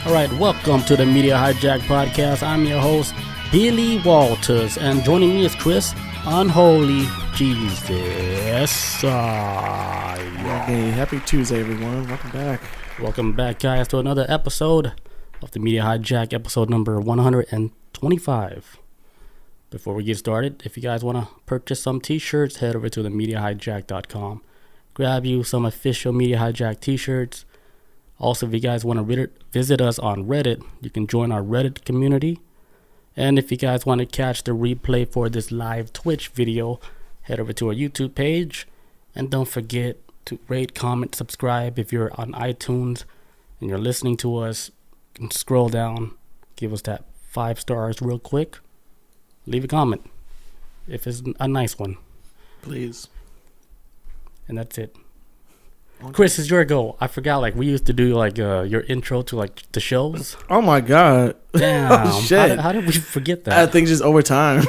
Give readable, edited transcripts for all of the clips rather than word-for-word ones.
All right, welcome to the Media Hijack Podcast. I'm your host, Billy Walters, and joining me is Chris, Unholy Jesus. Hey, happy Tuesday, everyone. Welcome back. Welcome back, guys, to another episode of the Media Hijack, episode number 125. Before we get started, if you guys want to purchase some t-shirts, head over to themediahijack.com. Grab you some official Media Hijack t-shirts. Also, if you guys want to visit us on Reddit, you can join our Reddit community. And if you guys want to catch the replay for this live Twitch video, head over to our YouTube page. And don't forget to rate, comment, subscribe. If you're on iTunes and you're listening to us, you can scroll down, give us that 5 stars real quick. Leave a comment if it's a nice one. Please. And that's it. Chris, it's your go. I forgot, we used to do, your intro to, the shows. Oh, my God. Damn. Oh, shit. How did we forget that? I think just over time.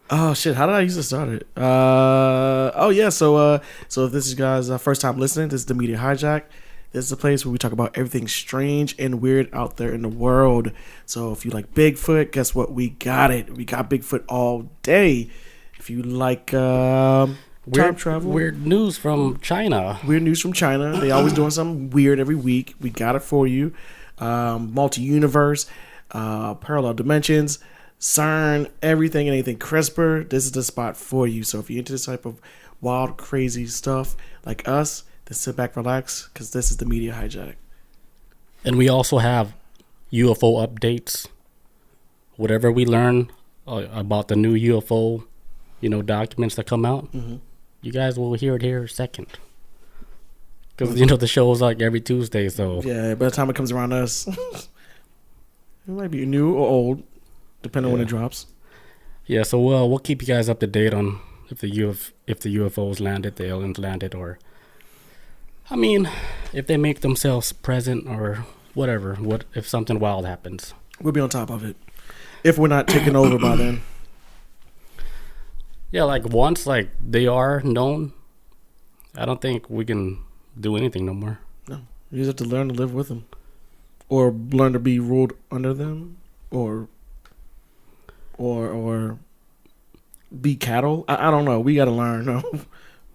Oh, shit. How did I used to start it? So if this is you guys' first time listening, this is the Media Hijack. This is a place where we talk about everything strange and weird out there in the world. So if you like Bigfoot, guess what? We got it. We got Bigfoot all day. If you like... time travel. Weird news from China. Weird news from China. They always doing something weird every week. We got it for you. Multi-universe, parallel dimensions, CERN, everything and anything CRISPR. This is the spot for you. So if you're into this type of wild, crazy stuff like us, then sit back, relax, because this is the Media Hijack. And we also have UFO updates. Whatever we learn about the new UFO, documents that come out. Mm-hmm. You guys will hear it here second. Because, the show is every Tuesday, so... Yeah, by the time it comes around us, it might be new or old, depending on when it drops. Yeah, so we'll keep you guys up to date on if the UFOs landed, the aliens landed, or... if they make themselves present or whatever, if something wild happens. We'll be on top of it. If we're not taken over by then. Yeah, once they are known, I don't think we can do anything no more. No, you just have to learn to live with them, or learn to be ruled under them, or be cattle. I don't know. We got to learn. No, we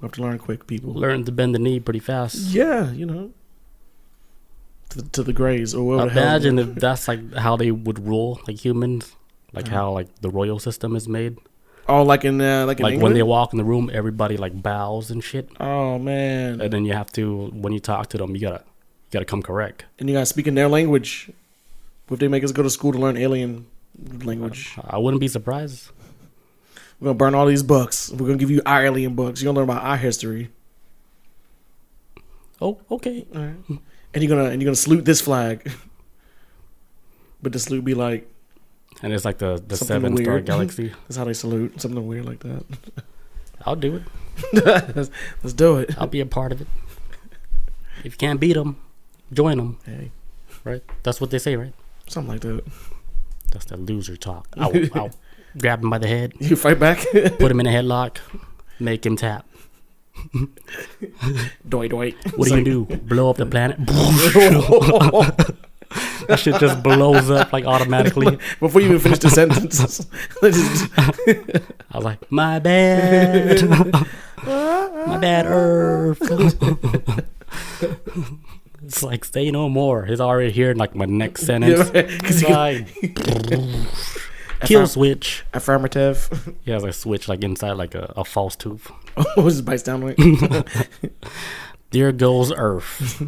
have to learn quick, people. Learn to bend the knee pretty fast. Yeah, to the grays or whatever. Imagine if that's how they would rule humans, how the royal system is made. Oh, in England? When they walk in the room, everybody bows and shit. Oh man! And then you have to, when you talk to them, you gotta come correct. And you gotta speak in their language. What if they make us go to school to learn alien language? I wouldn't be surprised. We're gonna burn all these books. We're gonna give you our alien books. You're gonna learn about our history. Oh, okay. All right. And you're gonna salute this flag, but the salute be and it's the 7-star galaxy. That's how they salute. Something weird like that. I'll do it. Let's do it. I'll be a part of it. If you can't beat them, join them. Hey, right? That's what they say, right? Something like that. That's the loser talk. I'll grab him by the head. You fight back. Put him in a headlock. Make him tap. Doy. What do you do? Blow up the planet? That shit just blows up automatically. Before you even finish the sentence. I was like, my bad. My bad, Earth. It's say no more. He's already here in my next sentence. Yeah, kill switch. Affirmative. He has a switch inside a false tooth. Oh, just bites down like. There goes Earth.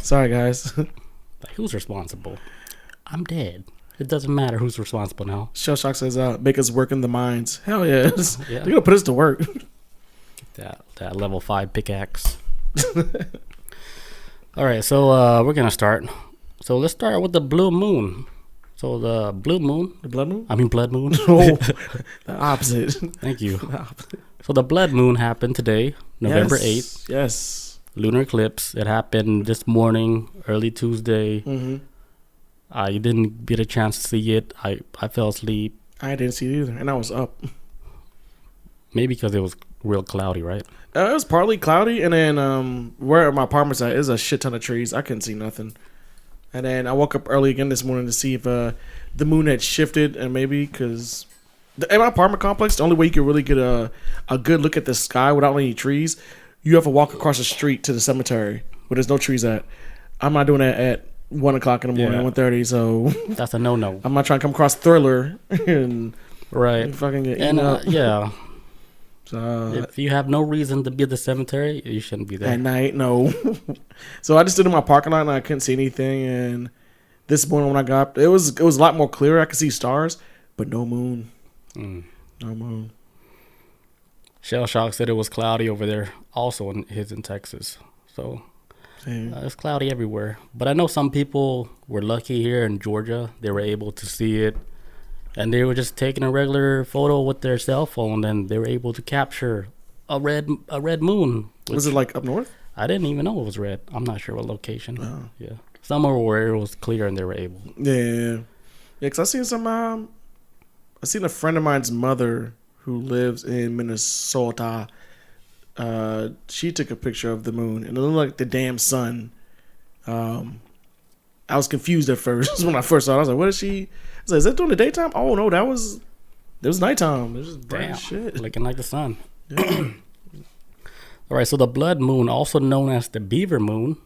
Sorry, guys. Who's responsible? I'm dead. It doesn't matter who's responsible now. Shell Shock says, make us work in the mines. Hell yes. Yeah. They're going to put us to work. Get that level 5 pickaxe. All right, so we're going to start. So let's start with the blue moon. So the blue moon. The blood moon? I mean blood moon. Oh, the opposite. Thank you. The opposite. So the blood moon happened today, November 8th. Yes. Lunar eclipse. It happened this morning, early Tuesday. Mm-hmm. I didn't get a chance to see it. I fell asleep. I didn't see it either, and I was up. Maybe because it was real cloudy, right? It was partly cloudy, and then where my apartment's at is a shit ton of trees. I couldn't see nothing. And then I woke up early again this morning to see if the moon had shifted, and maybe because in my apartment complex, the only way you can really get a good look at the sky without any trees, you have to walk across the street to the cemetery where there's no trees at. I'm not doing that at 1 o'clock in the morning, 1:30. So that's a no. I'm not trying to come across Thriller and fucking get eaten up. Yeah. So, if you have no reason to be at the cemetery, you shouldn't be there at night. No. So I just stood in my parking lot and I couldn't see anything. And this morning when I got up, it was a lot more clear. I could see stars, but no moon. No moon. Shell Shock said it was cloudy over there, also in Texas. So it's cloudy everywhere. But I know some people were lucky here in Georgia; they were able to see it. And they were just taking a regular photo with their cell phone, and they were able to capture a red moon. Was it like up north? I didn't even know it was red. I'm not sure what location. Oh. Yeah, somewhere where it was clear and they were able. Yeah. Because I seen a friend of mine's mother who lives in Minnesota. She took a picture of the moon, and it looked like the damn sun. I was confused at first when I first saw it. I was like, "What is she?" I was like, "Is that during the daytime?" Oh no, it was nighttime. It was just bright as shit, looking like the sun. Yeah. All right, so the blood moon, also known as the beaver moon,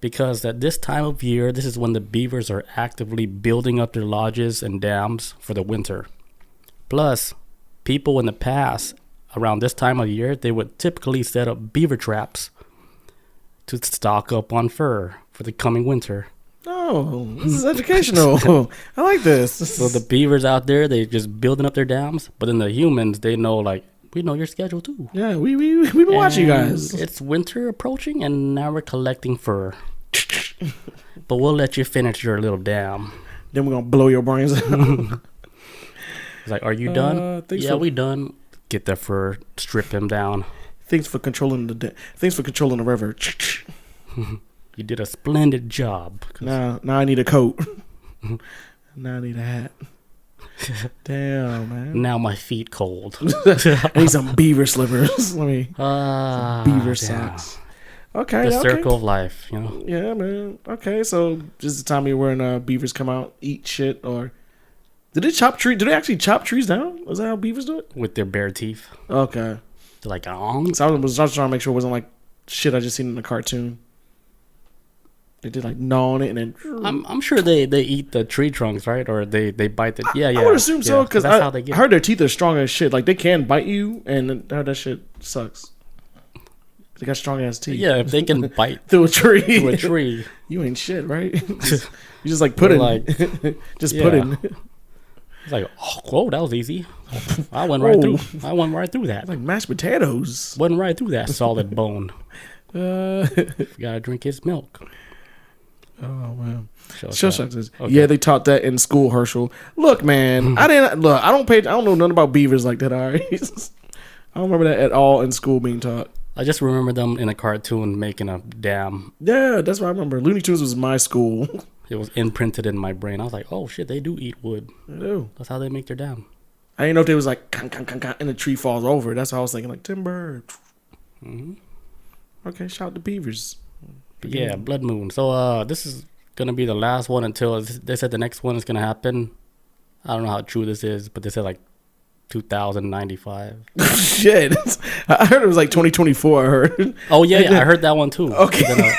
because at this time of year, this is when the beavers are actively building up their lodges and dams for the winter. Plus, people in the past, around this time of year, they would typically set up beaver traps to stock up on fur for the coming winter. Oh, this is educational. I like this. So the beavers out there, they just building up their dams, but then the humans, they know, like, we know your schedule too. Yeah, we've been watching you guys. It's winter approaching, and now we're collecting fur. But we'll let you finish your little dam. Then we're gonna blow your brains out. It's like, are you done? Yeah, we done. Get the fur, strip him down. Thanks for controlling the river. You did a splendid job. Now I need a coat. Now I need a hat. Damn, man. Now my feet cold. I need some beaver slippers. Let me beaver socks. Okay, the circle of life, you know. Yeah, man. Okay, so just the time of year when beavers come out, eat shit, or did they chop tree? Do they actually chop trees down? Is that how beavers do it? With their bare teeth. Okay. They're like, oh. So I was trying to make sure it wasn't like shit I just seen in a cartoon. They did like gnaw on it and then. I'm sure they eat the tree trunks, right? Or they bite the. Yeah. I would assume so because that's how they get. I heard their teeth are strong as shit. Like they can bite you, and I heard that shit sucks. They got strong ass teeth. Yeah, if they can bite through a tree. You ain't shit, right? You just like pudding. Like, just pudding. It's like, oh, whoa, that was easy. I went right through. I went right through that. Like mashed potatoes. Went right through that solid bone. You gotta drink his milk. Oh man. Yeah, they taught that in school, Herschel. Look, man, I don't know nothing about beavers like that. I don't remember that at all in school being taught. I just remember them in a cartoon making a dam. Yeah, that's what I remember. Looney Tunes was my school. It was imprinted in my brain. I was like, oh shit, they do eat wood. They do. That's how they make their dam. I didn't know if they was like and the tree falls over. That's how I was thinking, like timber. Mm-hmm. Okay, shout out to beavers. Yeah, blood moon. So this is gonna be the last one until they said the next one is gonna happen. I don't know how true this is, but they said like 2095. Shit, I heard it was like 2024. I heard. Oh yeah, I heard that one too. Okay.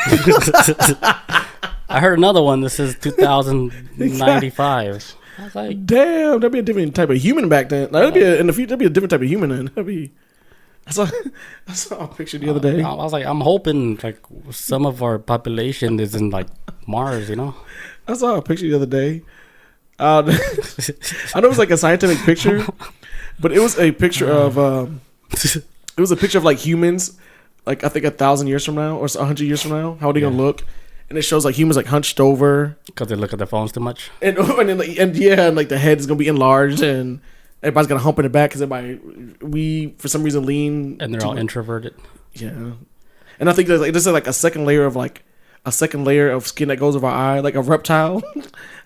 I heard another one that says 2095. I was like, damn, that'd be a different type of human back then. Like, in the future, that'd be a different type of human then. I saw a picture the other day. I was like, I'm hoping like some of our population is in like Mars, you know. I saw a picture the other day. I know it was like a scientific picture, but it was a picture of like humans, like I think 1,000 years from now or 100 years from now. How are they gonna look? And it shows like humans like hunched over because they look at their phones too much. And like the head is gonna be enlarged and everybody's gonna hump in the back because we for some reason lean and they're all introverted. Yeah, and I think there's like a second layer of skin that goes over our eye, like a reptile.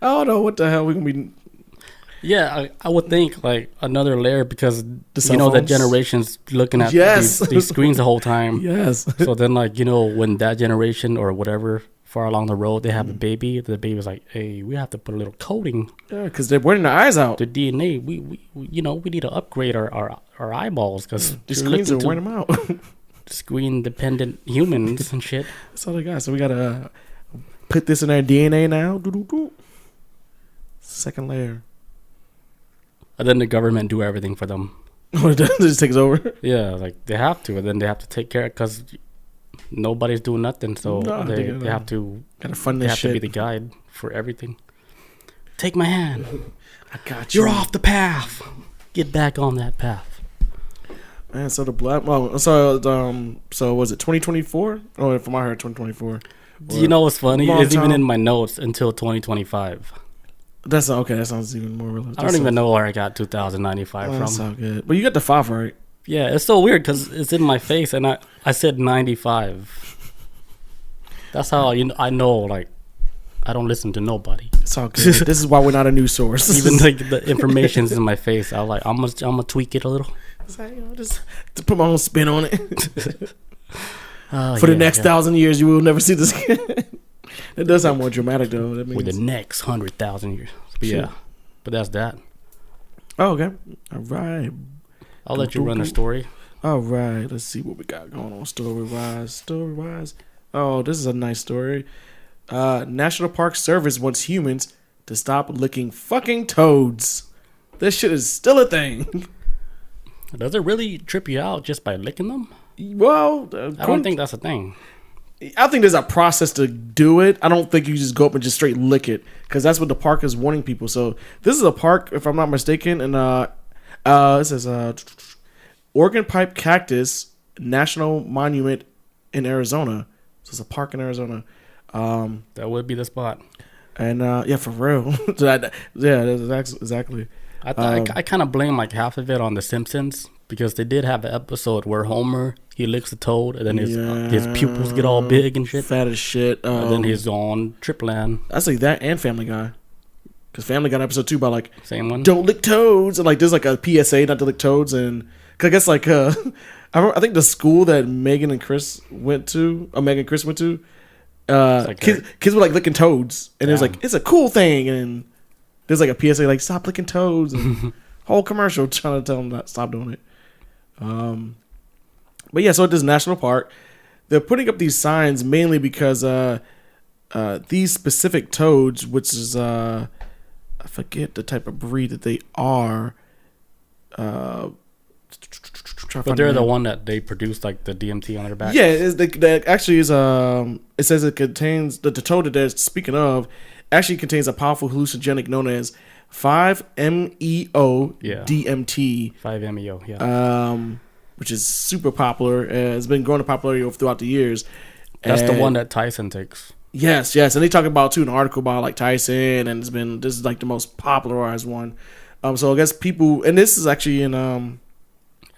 I don't know what the hell we're gonna be. Yeah, I would think like another layer because that generation's looking at these screens the whole time. Yes. So then when that generation or whatever far along the road, they have a baby. The baby was like, "Hey, we have to put a little coating. Yeah, because they're wearing their eyes out. The DNA. We need to upgrade our eyeballs because These screens are wearing them out. Screen dependent humans and shit. That's all they got. So we gotta put this in their DNA now. Second layer. And then the government do everything for them. It just takes over. Yeah, like they have to, and then they have to take care of because nobody's doing nothing. So they have to. Gotta fund They this have shit. to be the guide for everything. Take my hand. I got you. You're off the path. Get back on that path. Man, so the black. Oh, so was it 2024? Oh, from I heard 2024. Do you know what's funny? Long It's even time. in my notes until 2025. That's okay. That sounds even more realistic. I don't even know where I got 2095 That's so from. good. But you got the 5 right. Yeah, it's so weird because it's in my face, and I said 95. That's how I know. Like, I don't listen to nobody. It's all good. This is why we're not a news source. Even like the information's in my face. I'm gonna tweak it a little. It's like, just to put my own spin on it. For For the next 1,000 years, you will never see this again. It does sound more dramatic, though. That means... With the next 100,000 years. But Sure. yeah, but that's that. Oh, okay. All right. I'll let you run the story. All right. Let's see what we got going on story-wise. Oh, this is a nice story. National Park Service wants humans to stop licking fucking toads. This shit is still a thing. Does it really trip you out just by licking them? Well, I don't think that's a thing. I think there's a process to do it. I don't think you just go up and just straight lick it, because that's what the park is warning people. So this is a park, if I'm not mistaken, and it says Organ Pipe Cactus National Monument in Arizona. So it's a park in Arizona. That would be the spot. And yeah, for real. That's exactly. I kind of blame like half of it on The Simpsons because they did have an episode where Homer he licks a toad and then his pupils get all big and shit. Fat as shit. And then he's on Tripland. I say that and Family Guy. Because Family Guy episode 2 about like Same one. don't lick toads, and like there's like a PSA not to lick toads, and cause I guess like I think the school that Megan and Chris went to, like kids were like licking toads, and it was Damn. like it's a cool thing, and there's like a PSA like stop licking toads, and whole commercial trying to tell them not stop doing it. But yeah, so at this national park, they're putting up these signs mainly because these specific toads, which is I forget the type of breed that they are. But they're the one that they produce like the DMT on their back. Yeah, that actually is. It says it contains the toad that they're speaking of actually contains a powerful hallucinogenic known as 5-MeO DMT. 5-MeO. Yeah. Which is super popular. It's been growing in popularity throughout the years. That's the And- one that Tyson takes. Yes, and they talk about too in an article about like Tyson, and this is like the most popularized one. So I guess people, and this is actually in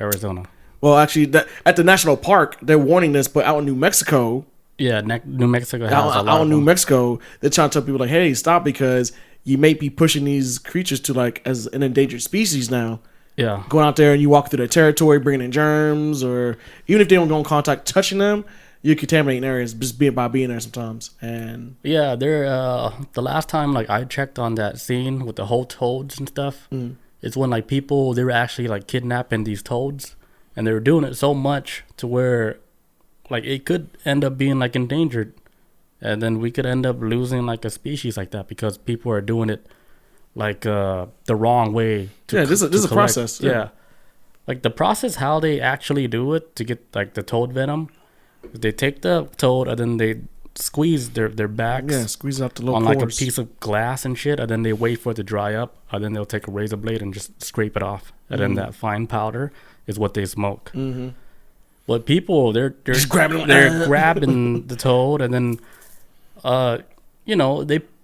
Arizona. well, actually at the national park they're warning this, but out in New Mexico, Yeah, New Mexico has a out lot in of New them. Mexico, they're trying to tell people like, hey, stop, because you may be pushing these creatures to like as an endangered species now. Yeah. Going out there and you walk through their territory, bringing in germs, or even if they don't go in contact touching them, you're contaminating areas just by being there sometimes. And Yeah, they're the last time like I checked on that scene with the whole toads and stuff, it's when like people they were actually like kidnapping these toads, and they were doing it so much to where like it could end up being like endangered, and then we could end up losing like a species like that because people are doing it like the wrong way. this is a collect. process. Yeah, like the process how they actually do it to get like the toad venom. They take the toad and then they squeeze their backs Squeeze out the little on pores. like a piece of glass and shit, and then they wait for it to dry up, and then they'll take a razor blade and just scrape it off, and then that fine powder is what they smoke. Mm-hmm. But people they're Just grabbing it. they're grabbing the toad, and then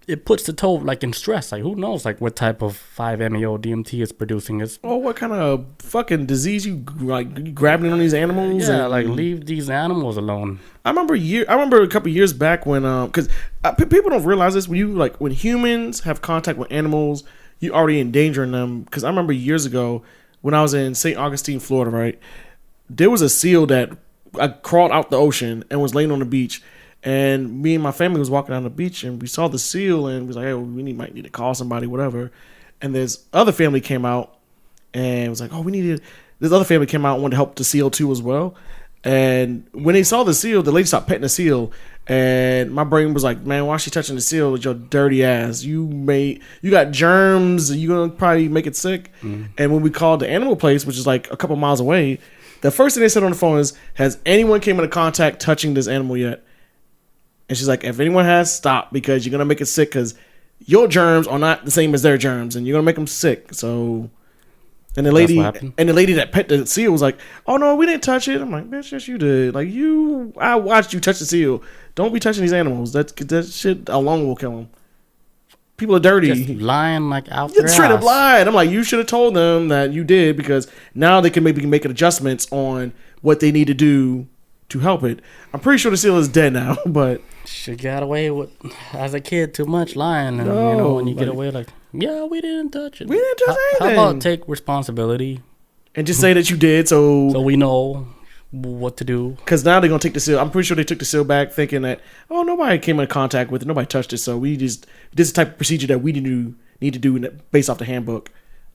it puts the toad like in stress. Like who knows like what type of 5-MeO DMT is producing. It's Oh, what kind of fucking disease you grabbing on these animals? yeah, and, like leave these animals alone. I remember a couple years back when because people don't realize this, when humans have contact with animals, you already endangering them. Because I remember years ago when I was in St. Augustine, Florida, right, there was a seal that crawled out the ocean and was laying on the beach, And me and my family was walking down the beach, and we saw the seal, and we was like, hey, might need to call somebody, whatever. And this other family came out, and was like, oh, this other family came out and wanted to help the seal too as well. And when they saw the seal, the lady stopped petting the seal, and my brain was like, man, why is she touching the seal with your dirty ass? You got germs, and you're gonna probably make it sick. And when we called the animal place, which is like a couple miles away, the first thing they said on the phone is, has anyone came into contact touching this animal yet? And she's like, if anyone has, stop, because you're gonna make it sick, because your germs are not the same as their germs, and you're gonna make them sick. So, and the lady that pet the seal was like, oh no, we didn't touch it. I'm like, bitch, yes you did. Like I watched you touch the seal. Don't be touching these animals. That shit alone will kill them. People are dirty. Just lying like out there. Straight up lying. I'm like, you should have told them that you did, because now they can maybe make adjustments on what they need to do to help it. I'm pretty sure the seal is dead now, but she got away with, as a kid, too much lying. And, you know, when you get away, like, yeah, we didn't touch it. We didn't touch anything. How about take responsibility and just say that you did, so we know what to do. Because now they're gonna take the seal. I'm pretty sure they took the seal back, thinking that, oh, nobody came in contact with it, nobody touched it, so this is the type of procedure that we need to do based off the handbook.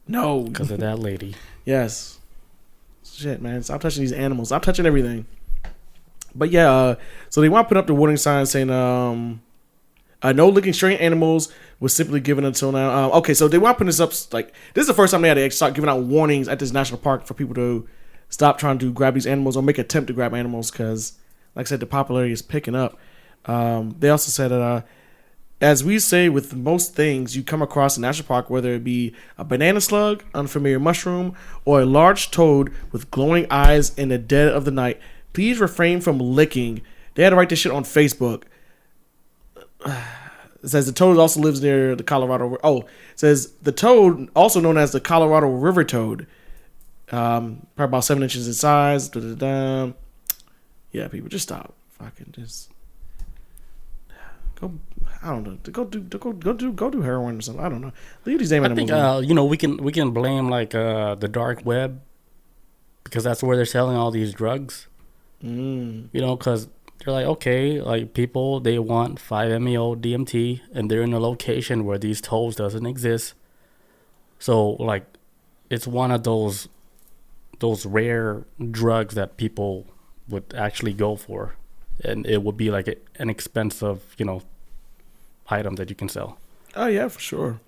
No, because of that lady. Yes. Shit, man, stop touching these animals. Stop touching everything. But yeah, so they want to put up the warning sign saying, no licking stray animals was simply given until now. Okay, so they want to put this up, like, this is the first time they had to start giving out warnings at this national park for people to stop trying to grab these animals or make an attempt to grab animals, because, like I said, the popularity is picking up. They also said that, as we say with most things you come across in national park, whether it be a banana slug, unfamiliar mushroom, or a large toad with glowing eyes in the dead of the night, please refrain from licking. They had to write this shit on Facebook. It says the toad also lives near the Colorado. Oh, it says the toad, also known as the Colorado River toad, probably about 7 inches in size. Da-da-da. Yeah, people, just stop. Fucking just go. I don't know. Go do heroin or something. I don't know. Leave these damn animals. I think we can blame like the dark web, because that's where they're selling all these drugs. You know, because they're like, okay, like people, they want 5-MeO DMT, and they're in a location where these toads doesn't exist. So like, it's one of those rare drugs that people would actually go for, and it would be like an expensive, you know, item that you can sell. Oh yeah, for sure.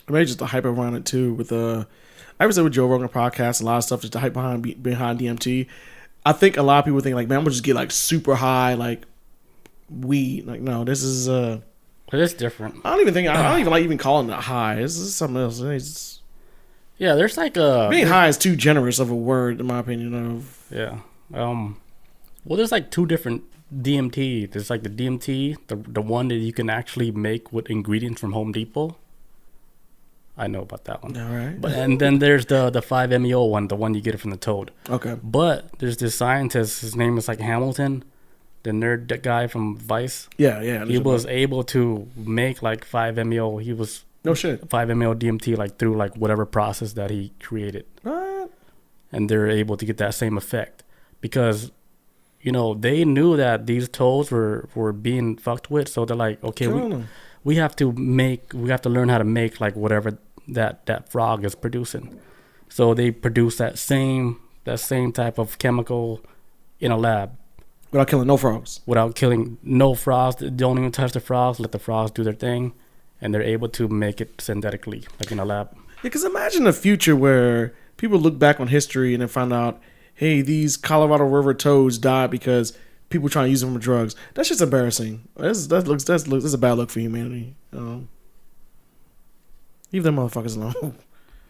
I mean, just the hype around it too. With I was with Joe Rogan podcast, a lot of stuff, just the hype behind DMT. I think a lot of people think like, man, I'm gonna just get like super high, like weed. Like, no, this is It is different. I don't even like even calling it high. This is something else. Yeah, there's like being high is too generous of a word, in my opinion. Yeah. Well, there's like two different DMT. There's like the DMT, the one that you can actually make with ingredients from Home Depot. I know about that one. All right. And then there's the 5-MeO one, the one you get it from the toad. Okay. But there's this scientist, his name is like Hamilton, the nerd guy from Vice. Yeah. He was able to make like 5-MeO. He was no shit 5-MeO DMT like through like whatever process that he created. What? And they're able to get that same effect because, you know, they knew that these toads were being fucked with. So they're like, okay, we have to learn how to make like whatever that frog is producing. So they produce that same type of chemical in a lab. Without killing no frogs. Without killing no frogs. Don't even touch the frogs. Let the frogs do their thing. And they're able to make it synthetically, like in a lab. Yeah, because imagine a future where people look back on history and then find out, hey, these Colorado River toads died because people trying to use them for drugs. That's just embarrassing. That's a bad look for humanity. Leave them motherfuckers alone.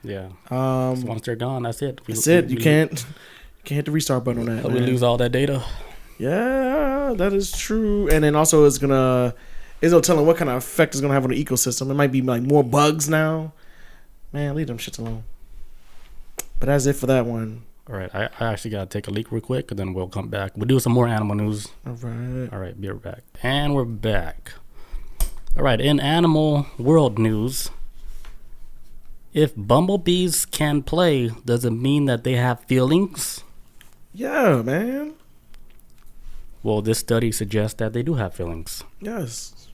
Yeah. So once they're gone, that's it. You can't hit the restart button on that. We lose all that data. Yeah, that is true. And then also it's no telling what kind of effect it's gonna have on the ecosystem. It might be like more bugs now. Man, leave them shits alone. But that's it for that one. All right, I actually gotta take a leak real quick, and then we'll come back. We'll do some more animal news. All right, be right back. And we're back. All right, in animal world news, if bumblebees can play, does it mean that they have feelings? Yeah, man. Well, this study suggests that they do have feelings. Yes.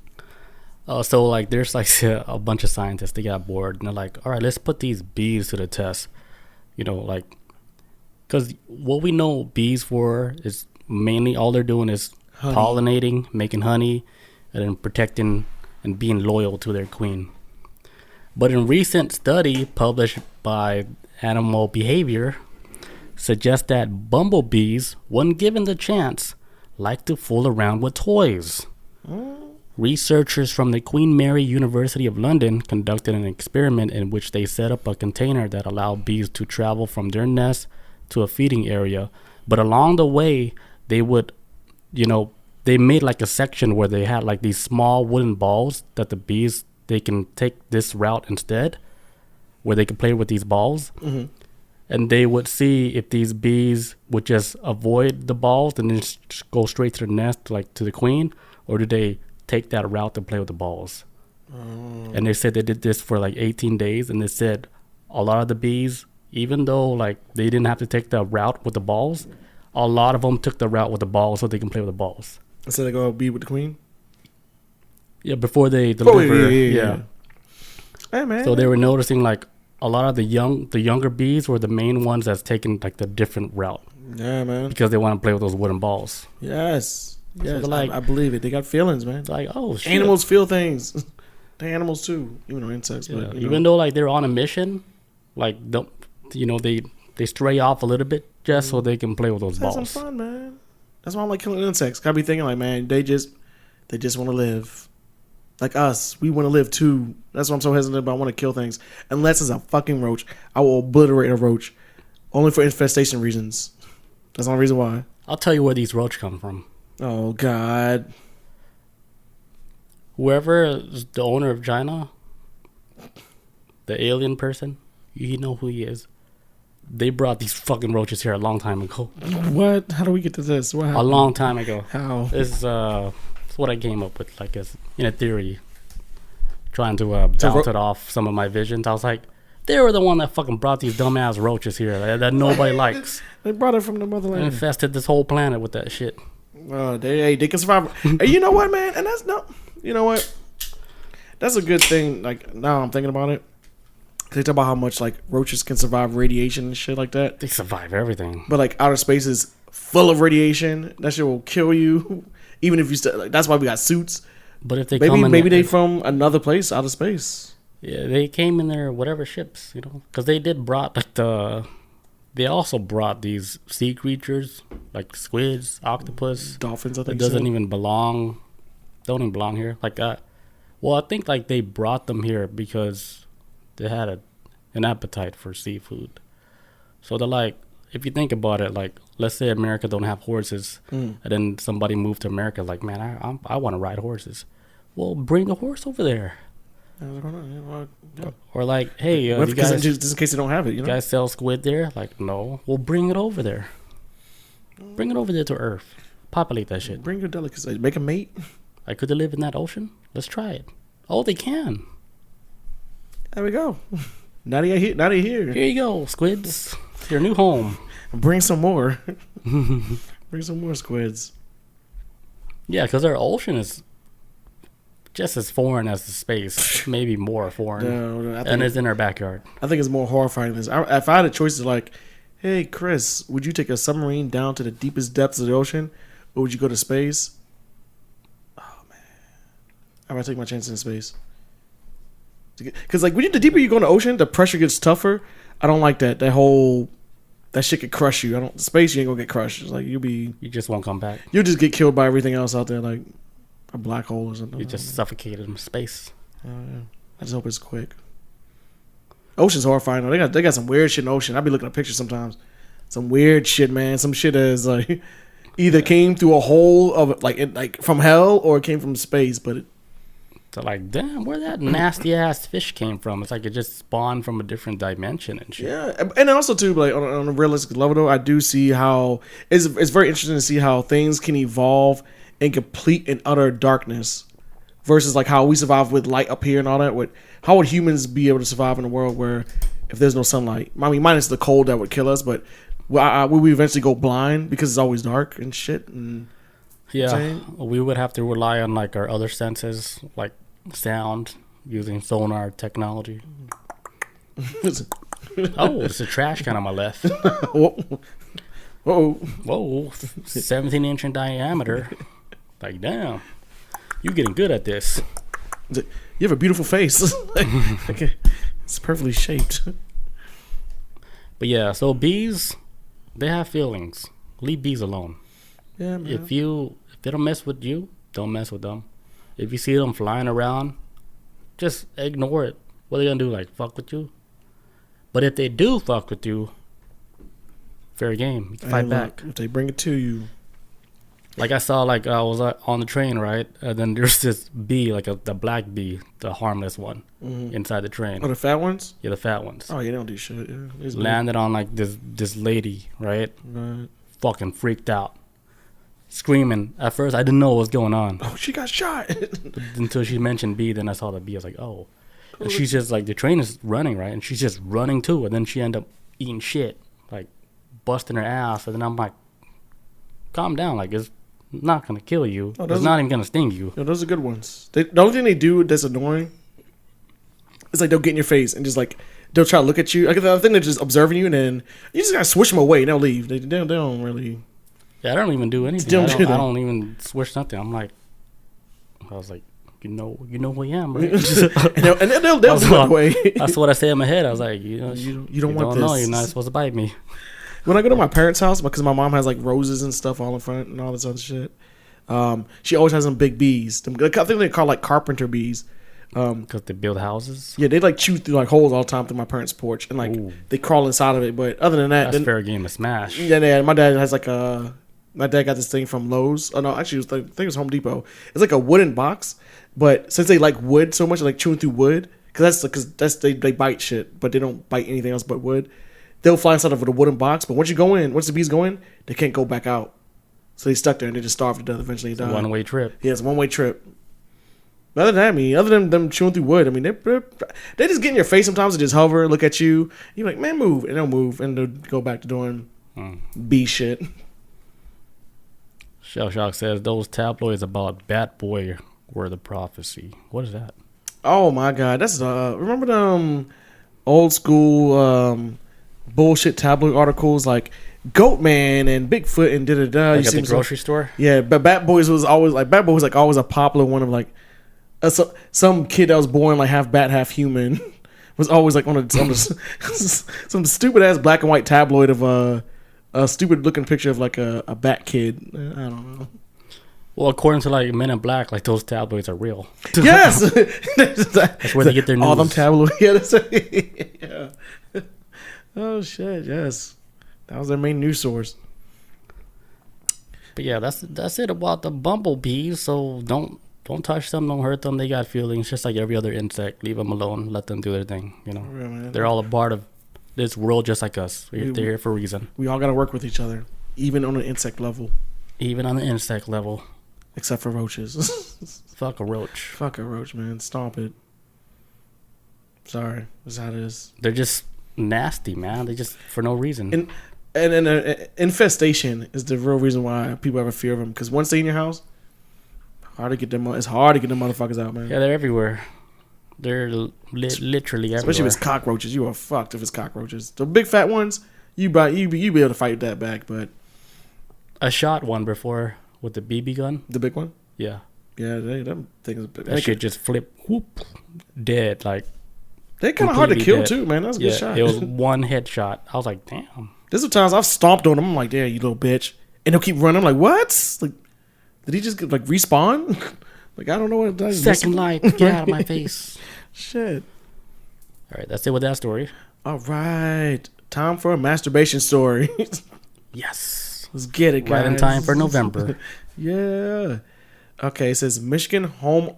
So like there's like a bunch of scientists, they got bored and they're like, all right, let's put these bees to the test. You know, like, because what we know bees for is mainly all they're doing is Honey. pollinating, making honey, and then protecting and being loyal to their queen. But in recent study published by Animal Behavior suggests that bumblebees, when given the chance, like to fool around with toys. Researchers from the Queen Mary University of London conducted an experiment in which they set up a container that allowed bees to travel from their nest to a feeding area. But along the way, they would, they made like a section where they had like these small wooden balls that the bees, they can take this route instead, where they can play with these balls. Mm-hmm. And they would see if these bees would just avoid the balls and then just go straight to the nest, like to the queen, or do they take that route to play with the balls. And they said they did this for like 18 days, and they said a lot of the bees, even though like they didn't have to take the route with the balls, a lot of them took the route with the balls so they can play with the balls. So they go be with the queen? Yeah, before they deliver. Yeah. Hey man. So they were noticing like a lot of the younger bees were the main ones that's taking like the different route. Yeah, man. Because they want to play with those wooden balls. Yes. Yes, So like, I believe it. They got feelings, man. It's like, oh shit. Animals feel things. The animals too, even though insects. Yeah, But, even though like they're on a mission, like they stray off a little bit just so they can play with those have balls. some fun, man. That's why I like killing insects. Gotta be thinking like, man, they just want to live. Like us, we want to live too. That's why I'm so hesitant about. I want to kill things unless it's a fucking roach. I will obliterate a roach, only for infestation reasons. That's the only reason why. I'll tell you where these roaches come from. Oh God. Whoever is the owner of China, the alien person, you know who he is. They brought these fucking roaches here a long time ago. What? How do we get to this? What happened? A long time ago. How? It's what I came up with, like as in a theory, trying to bounce it off some of my visions. I was like, they were the one that fucking brought these dumbass roaches here that nobody likes. They brought it from the motherland. And infested this whole planet with that shit. They can survive. Hey, you know what, man? And that's no. You know what? That's a good thing. Like now I'm thinking about it. They talk about how much like roaches can survive radiation and shit like that. They survive everything. But like outer space is full of radiation. That shit will kill you. Even if you like, that's why we got suits. But if they maybe they from another place, outer space. Yeah, they came in their whatever ships, because they did brought like they also brought these sea creatures like squids, octopus, dolphins. I think that don't even belong here. Like well, I think like they brought them here because they had an appetite for seafood. So they're like, if you think about it, like let's say America don't have horses, and then somebody moved to America, like man, I want to ride horses. Well, bring a horse over there. Or like, hey, you guys, just in case they don't have it, you guys sell squid there? Like, no. Well, bring it over there. Bring it over there to Earth. Populate that shit. Bring your delicacies. Make a mate. Like, could they live in that ocean? Let's try it. Oh, they can. There we go. Now they're here. Here you go, squids. Your new home. Bring some more. Bring some more squids. Yeah, because our ocean is just as foreign as the space, maybe more foreign, and it's in our backyard. I think it's more horrifying than this. If I had a choice to like, hey Chris, would you take a submarine down to the deepest depths of the ocean, or would you go to space? Oh man, I'm gonna take my chances in space. Because like the deeper you go in the ocean, the pressure gets tougher. I don't like that. That shit could crush you. Space, you ain't gonna get crushed. It's like you just won't come back. You'll just get killed by everything else out there, like a black hole or something. You just suffocated in space. Yeah. I just hope it's quick. Ocean's horrifying though. They got some weird shit in the ocean. I be looking at pictures sometimes. Some weird shit, man. Some shit that's like either came through a hole of like from hell or it came from space, but so like, damn, where that nasty ass fish came from? It's like it just spawned from a different dimension and shit. Yeah, and also too, like on a realistic level though, I do see how it's very interesting to see how things can evolve in complete and utter darkness versus like how we survive with light up here and all that. How would humans be able to survive in a world where if there's no sunlight? I mean, minus the cold that would kill us, but will we eventually go blind because it's always dark and shit? And Yeah, we would have to rely on like our other senses, like sound, using sonar technology. Oh, it's a trash can on my left. Whoa, 17-inch in diameter. Like, damn, you getting good at this. You have a beautiful face. Okay. It's perfectly shaped. But yeah, so bees, they have feelings. Leave bees alone. Yeah, man. If they don't mess with you, don't mess with them. If you see them flying around, just ignore it. What are they gonna do? Like, fuck with you? But if they do fuck with you, fair game. You can fight back. If they bring it to you. Like I saw, like I was on the train, right? And then there's this bee, like the black bee, the harmless one, inside the train. Oh, the fat ones? Yeah, the fat ones. Oh, yeah, they don't do shit. Yeah, landed on like this lady, right? Right. Fucking freaked out, screaming. At first, I didn't know what was going on. Oh, she got shot. Until she mentioned bee, then I saw the bee. I was like, oh. And she's just like, the train is running, right? And she's just running too. And then she ended up eating shit, like busting her ass. And then I'm like, calm down. Like, it's not going to kill you. Oh, it's not even going to sting you. No, those are good ones. The only thing they do that's annoying is like they'll get in your face and just like, they'll try to look at you. Like, the thing they're just observing you and then you just got to swish them away and they'll leave. They don't really. Yeah, I don't even do anything. I don't even swish nothing. I'm like, I was like, you know who I am, right? and they'll do it away. That's what I say in my head. I was like, you don't want this. No, you're not supposed to bite me. When I go to my parents' house, because my mom has like roses and stuff all in front and all this other shit, she always has some big bees. I think they call like carpenter bees. Because they build houses. Yeah, they like chew through like holes all the time through my parents' porch and like they crawl inside of it. But other than that, that's fair game to smash. Yeah, my dad has like my dad got this thing from Lowe's. Oh no, actually, I think it was Home Depot. It's like a wooden box, but since they like wood so much, they're like chewing through wood because they bite shit, but they don't bite anything else but wood. They'll fly inside of a wooden box, but once the bees go in, they can't go back out. So they stuck there and they just starve to death. Eventually, die. One-way trip. Yeah, it's a one-way trip. Other than them chewing through wood, I mean, they just get in your face sometimes. They just hover, look at you. You're like, man, move, and they'll move, and they'll go back to doing bee shit. Shell Shock says those tabloids about Bat Boy were the prophecy. What is that? Oh my god, that's remember them old school bullshit tabloid articles like Goat Man and Bigfoot and da-da-da. Like at the grocery store? Yeah, but Bat Boy was always a popular one of like some kid that was born like half bat, half human was always like on some stupid ass black and white tabloid of a stupid looking picture of like a bat kid. I don't know. Well, according to like Men in Black, like those tabloids are real. Yes, that's where they get their news. All them tabloids. Yeah, yeah. Oh shit! Yes, that was their main news source. But yeah, that's it about the bumblebees. So don't touch them, don't hurt them. They got feelings, just like every other insect. Leave them alone. Let them do their thing. You know, yeah, they're all a part of this world, just like us. They're here for a reason. We all got to work with each other, even on an insect level. Even on the insect level. Except for roaches. Fuck a roach. Fuck a roach, man. Stomp it. Sorry, that's how it is. They're just nasty, man. They just for no reason. And infestation is the real reason why people have a fear of them. Because once they're in your house, it's hard to get them motherfuckers out, man. Yeah, they're everywhere. They're literally everywhere. Especially if it's cockroaches. You are fucked if it's cockroaches. The big fat ones, you be able to fight that back. But I shot one before with the BB gun. The big one? Yeah. Yeah, them things. That shit just flip, whoop, dead. Like they're kind of hard to kill too, man. That's a good shot. It was one headshot. I was like, damn. There's some times I've stomped on them. I'm like, yeah, you little bitch, and they'll keep running. I'm like, what? Like, did he just like respawn? Like, I don't know what. Second life, get out of my face. Shit. All right, that's it with that story. All right, time for a masturbation story. Yes. Let's get it, guys. Right in time for November. Yeah. Okay, it says Michigan home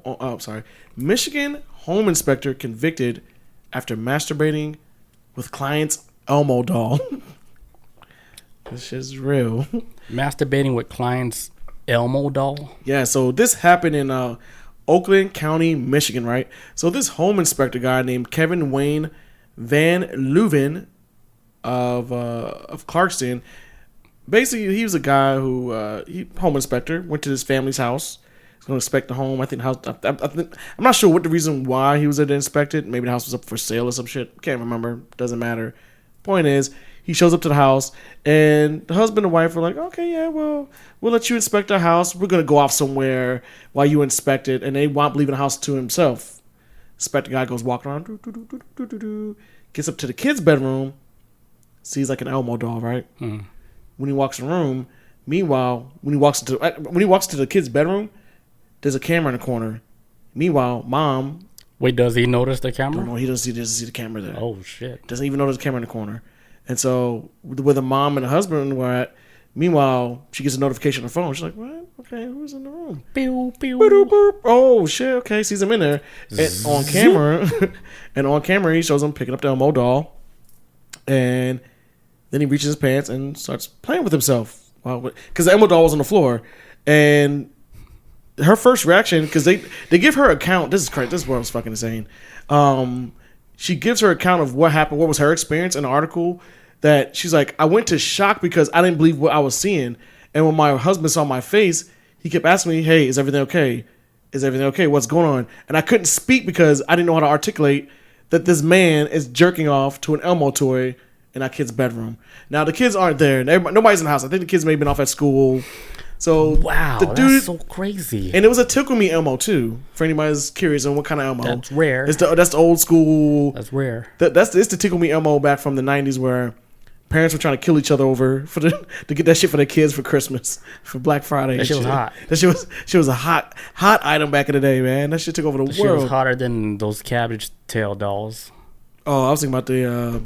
inspector convicted after masturbating with client's Elmo doll. This shit's real. Masturbating with client's Elmo doll? Yeah, so this happened in Oakland County, Michigan, right? So this home inspector guy named Kevin Wayne Van Leuven of Clarkston, basically he was a guy who home inspector, went to his family's house. He's going to inspect the home. I think the house. I'm not sure what the reason why he was there to inspect it. Maybe the house was up for sale or some shit. Can't remember. Doesn't matter. Point is, he shows up to the house, and the husband and wife are like, okay, yeah, well, we'll let you inspect our house. We're going to go off somewhere while you inspect it. And they want leaving the house to himself. Inspector guy goes walking around, gets up to the kid's bedroom, sees like an Elmo doll, right? When he walks in the room, meanwhile, when he walks to the kid's bedroom, there's a camera in the corner. Meanwhile, mom. Wait, does he notice the camera? No, he doesn't see the camera there. Oh shit! Doesn't even notice the camera in the corner. And so, where the mom and the husband were at, meanwhile, she gets a notification on her phone. She's like, "What? Okay, who's in the room?" Pew, pew. Boop, boop. Oh shit! Okay, sees him in there, and on camera, he shows him picking up the Elmo doll, and then he reaches his pants and starts playing with himself. Because the Elmo doll was on the floor, and her first reaction, because they give her account. This is crazy. This is what I was fucking saying. She gives her account of what happened, what was her experience in the article. That she's like, I went to shock because I didn't believe what I was seeing, and when my husband saw my face, he kept asking me, "Hey, is everything okay? Is everything okay? What's going on?" And I couldn't speak because I didn't know how to articulate that this man is jerking off to an Elmo toy in our kid's bedroom. Now the kids aren't there. Nobody's in the house. I think the kids may have been off at school. So wow, the dude, that's so crazy. And it was a Tickle Me Elmo too. For anybody who's curious on what kind of Elmo. That's rare. That's the old school. That's rare. It's the Tickle Me Elmo back from the 90s where parents were trying to kill each other over to get that shit for their kids for Christmas, for Black Friday. That shit was hot. That shit was a hot item back in the day, man. That shit took over the world. Shit was hotter than those Cabbage Tail dolls. Oh, I was thinking about the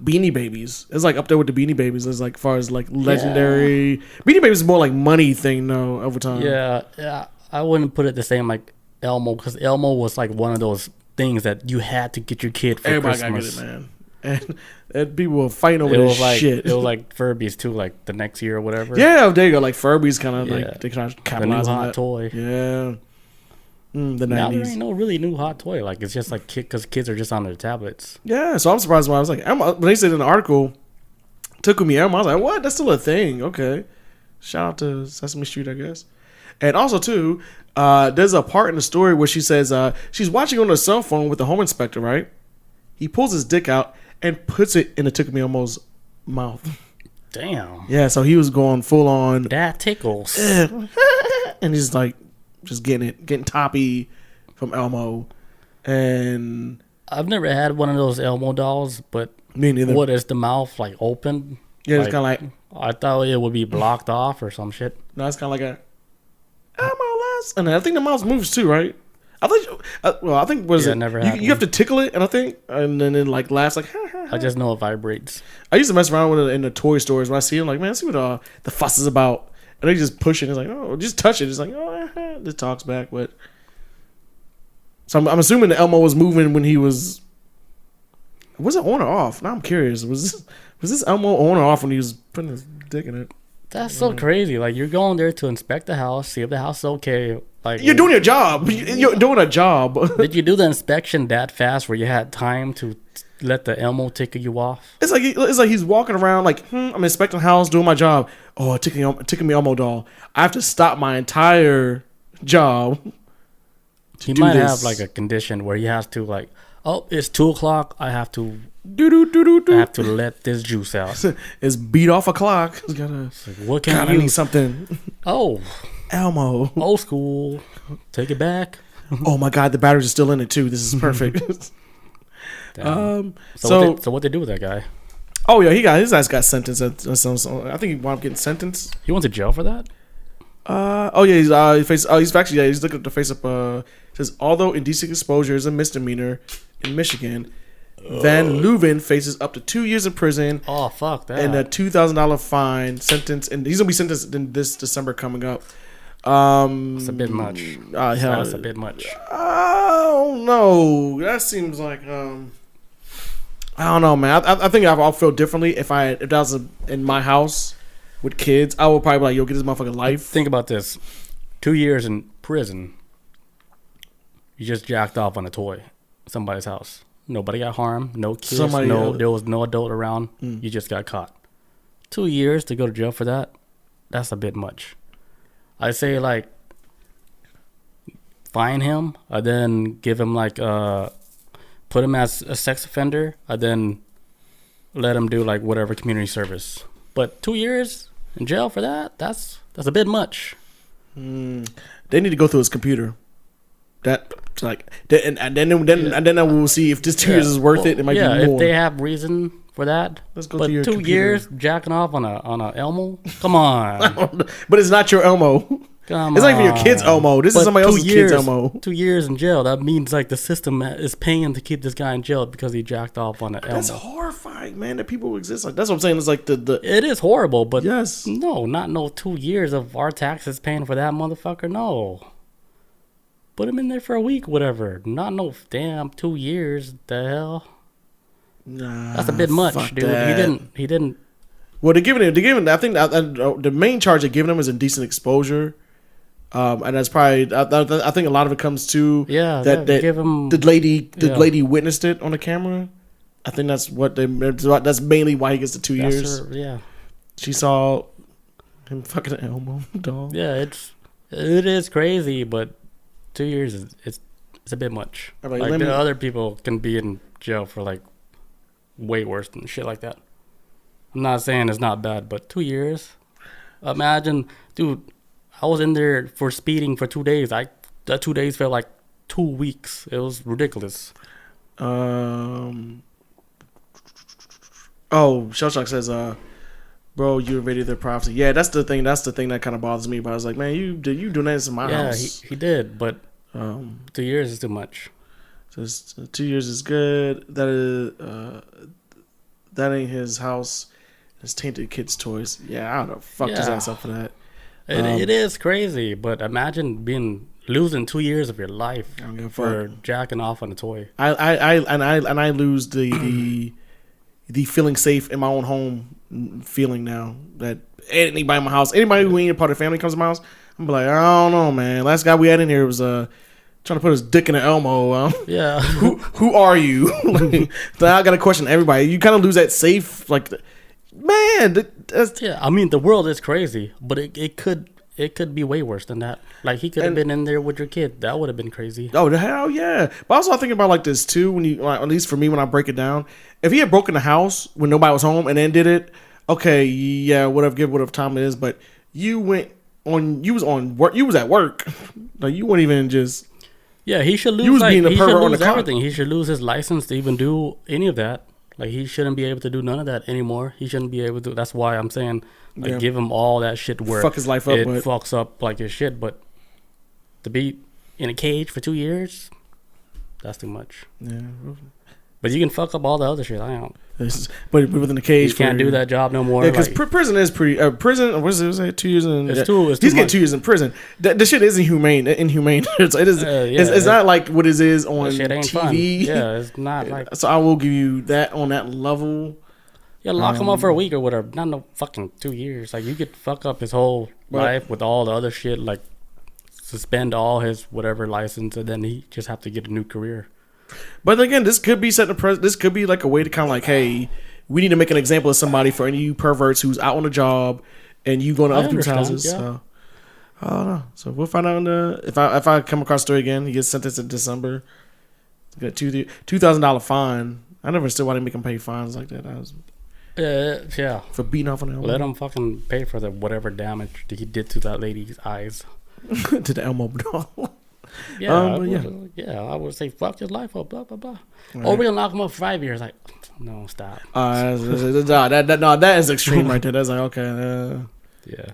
Beanie Babies. It's like up there with the Beanie Babies. It's like far as like legendary. Beanie Babies is more like money thing though over time. Yeah. I wouldn't put it the same like Elmo, because Elmo was like one of those things that you had to get your kid for Everybody Christmas. Gotta get it, man. And people were fighting over this shit. It was like Furbies too, like the next year or whatever. Yeah, there you go. Like Furbies kind of like they kind of capitalize on that. The new hot toy. Yeah. The 90s. Now there ain't no really new hot toy. Like it's just like because kids are just on their tablets. Yeah, so I'm surprised when I was like, when they said in the article, Tickle Me Elmo, I was like, what? That's still a thing. Okay. Shout out to Sesame Street, I guess. And also too, there's a part in the story where she says she's watching on her cell phone with the home inspector, right? He pulls his dick out and puts it in the Tickle Me Elmo's mouth. Damn. Yeah, so he was going full on. That tickles. And he's like just getting toppy from Elmo. And I've never had one of those Elmo dolls, but me neither. What is the mouth like open? Yeah, like, it's kind of like. I thought it would be blocked off or some shit. No, it's kind of like a Elmo last. And I think the mouth moves too, right? I think what is it? Never you have to tickle it, and I think, and then it like laughs like. I just know it vibrates. I used to mess around with it in the toy stores when I see it. I'm like, man, see what the fuss is about. And they just push it. It's like, oh, just touch it. It's like, oh, it talks back. But so I'm assuming the Elmo was moving when he was. Was it on or off? Now I'm curious. Was this Elmo on or off when he was putting his dick in it? That's so crazy. Like you're going there to inspect the house, see if the house is okay. Like you're doing your job. You're doing a job. Did you do the inspection that fast where you had time to let the Elmo tickle you off? It's like he's walking around like, I'm inspecting the house, doing my job. Oh, tickle me Elmo doll. I have to stop my entire job. He might have like a condition where he has to like, oh, it's 2:00. I have to let this juice out. It's beat off a clock. What can I need something? Oh, Elmo. Old school. Take it back. Oh my God, the batteries are still in it too. This is perfect. So what they do with that guy? Oh yeah, his ass got sentenced. I think he wound up getting sentenced. He went to jail for that. He's looking up to face up. Says although indecent exposure is a misdemeanor in Michigan, Van Leuven faces up to 2 years in prison. Oh fuck that! And a $2,000 fine sentence, and he's gonna be sentenced in this December coming up. It's a bit much. That's a bit much. I don't know. That seems like I don't know, man. I think I'll feel differently if that was in my house with kids. I would probably be like, yo, get this motherfucking life. Think about this: 2 years in prison. You just jacked off on a toy, somebody's house. Nobody got harmed. No kids. There was no adult around. You just got caught. 2 years to go to jail for that, that's a bit much. I say like fine him, and then give him like put him as a sex offender, and then let him do like whatever community service. But 2 years in jail for that's a bit much. They need to go through his computer. That like, and then I will see if this 2 years is worth it. It might be more. If they have reason for that. Let's go but to your 2 computer. years jacking off on a Elmo? Come on. But it's not your Elmo. Come It's not even your kid's Elmo. This is somebody else's kid's Elmo. 2 years in jail. That means like the system is paying to keep this guy in jail because he jacked off on an Elmo. That's horrifying, man. That people exist like that's what I'm saying. It's like the It is horrible, but yes, no 2 years of our taxes paying for that motherfucker. No. Put him in there for a week, whatever. Not no damn 2 years. The hell. nah, That's a bit much, fuck dude. that. He didn't. Well, they're giving. I think the main charge they're giving him is indecent exposure, and that's probably. I think a lot of it comes to that give him the lady witnessed it on the camera. I think that's what that's mainly why he gets the 2 years. Yeah. She saw him fucking an Elmo dog. Yeah, it is crazy, but 2 years is it's a bit much. Like, Like the other people can be in jail for like way worse than shit like that. I'm not saying it's not bad, but 2 years. Imagine, dude. I was in there for speeding for 2 days. That 2 days felt like 2 weeks. It was ridiculous. Oh, Shellshock says, bro, you invaded their privacy. Yeah, that's the thing. That's the thing that kind of bothers me. But I was like, man, you doing this in my house? Yeah, he did, but 2 years is too much. Just 2 years is good. That ain't his house. It's tainted kids' toys. Yeah, I don't know. Fuck his ass up for that. It is crazy, but imagine losing 2 years of your life for jacking off on a toy. I lose the feeling safe in my own home feeling now that anybody in my house, anybody who ain't a part of the family comes to my house, I'm like, I don't know, man. Last guy we had in here was trying to put his dick in an Elmo. Yeah. Who are you? So I got to question everybody. You kind of lose that safe, like, man. Yeah, I mean the world is crazy, but it could be way worse than that. Like he could have been in there with your kid. That would have been crazy. Oh, the hell yeah! But also I think about like this too. When you, like, at least for me, when I break it down, if he had broken the house when nobody was home and then did it, okay, yeah, whatever time it is. But you was on work. You was at work. Like you weren't even just. Yeah, he should lose. You was being a pervert on the clock. Everything. He should lose his license to even do any of that. Like he shouldn't be able to do none of that anymore. He shouldn't be able to. That's why I'm saying, like, give him all that shit where fuck his life up. It fucks up like his shit. But to be in a cage for 2 years, that's too much. Yeah. But you can fuck up all the other shit. I don't. But within the cage, you can't do that job no more. Yeah, because prison is pretty. Prison. What does it say? 2 years in. It's too. He's getting 2 years in prison. The shit is inhumane. It's not like what it is on TV. Fun. Yeah, it's not like. So I will give you that on that level. Yeah, lock him up for a week or whatever. Not no fucking 2 years. Like you could fuck up his whole life with all the other shit. Like suspend all his whatever license, and then he just have to get a new career. But again, this could be this could be like a way to kind of like, hey, we need to make an example of somebody for any of you perverts who's out on a job and you going to other people's houses. Yeah. So I don't know. So we'll find out if I come across the story again. He gets sentenced in December. Got $2,000 fine. I never understood why they make him pay fines like that. Yeah. For beating off on Elmo. Let him fucking pay for the whatever damage that he did to that lady's eyes. To the Elmo doll. Yeah, I would say fuck his life up, blah blah blah. Right. Or we're gonna lock him up for 5 years. Like, no, stop. That is extreme right there. That's like okay. Yeah,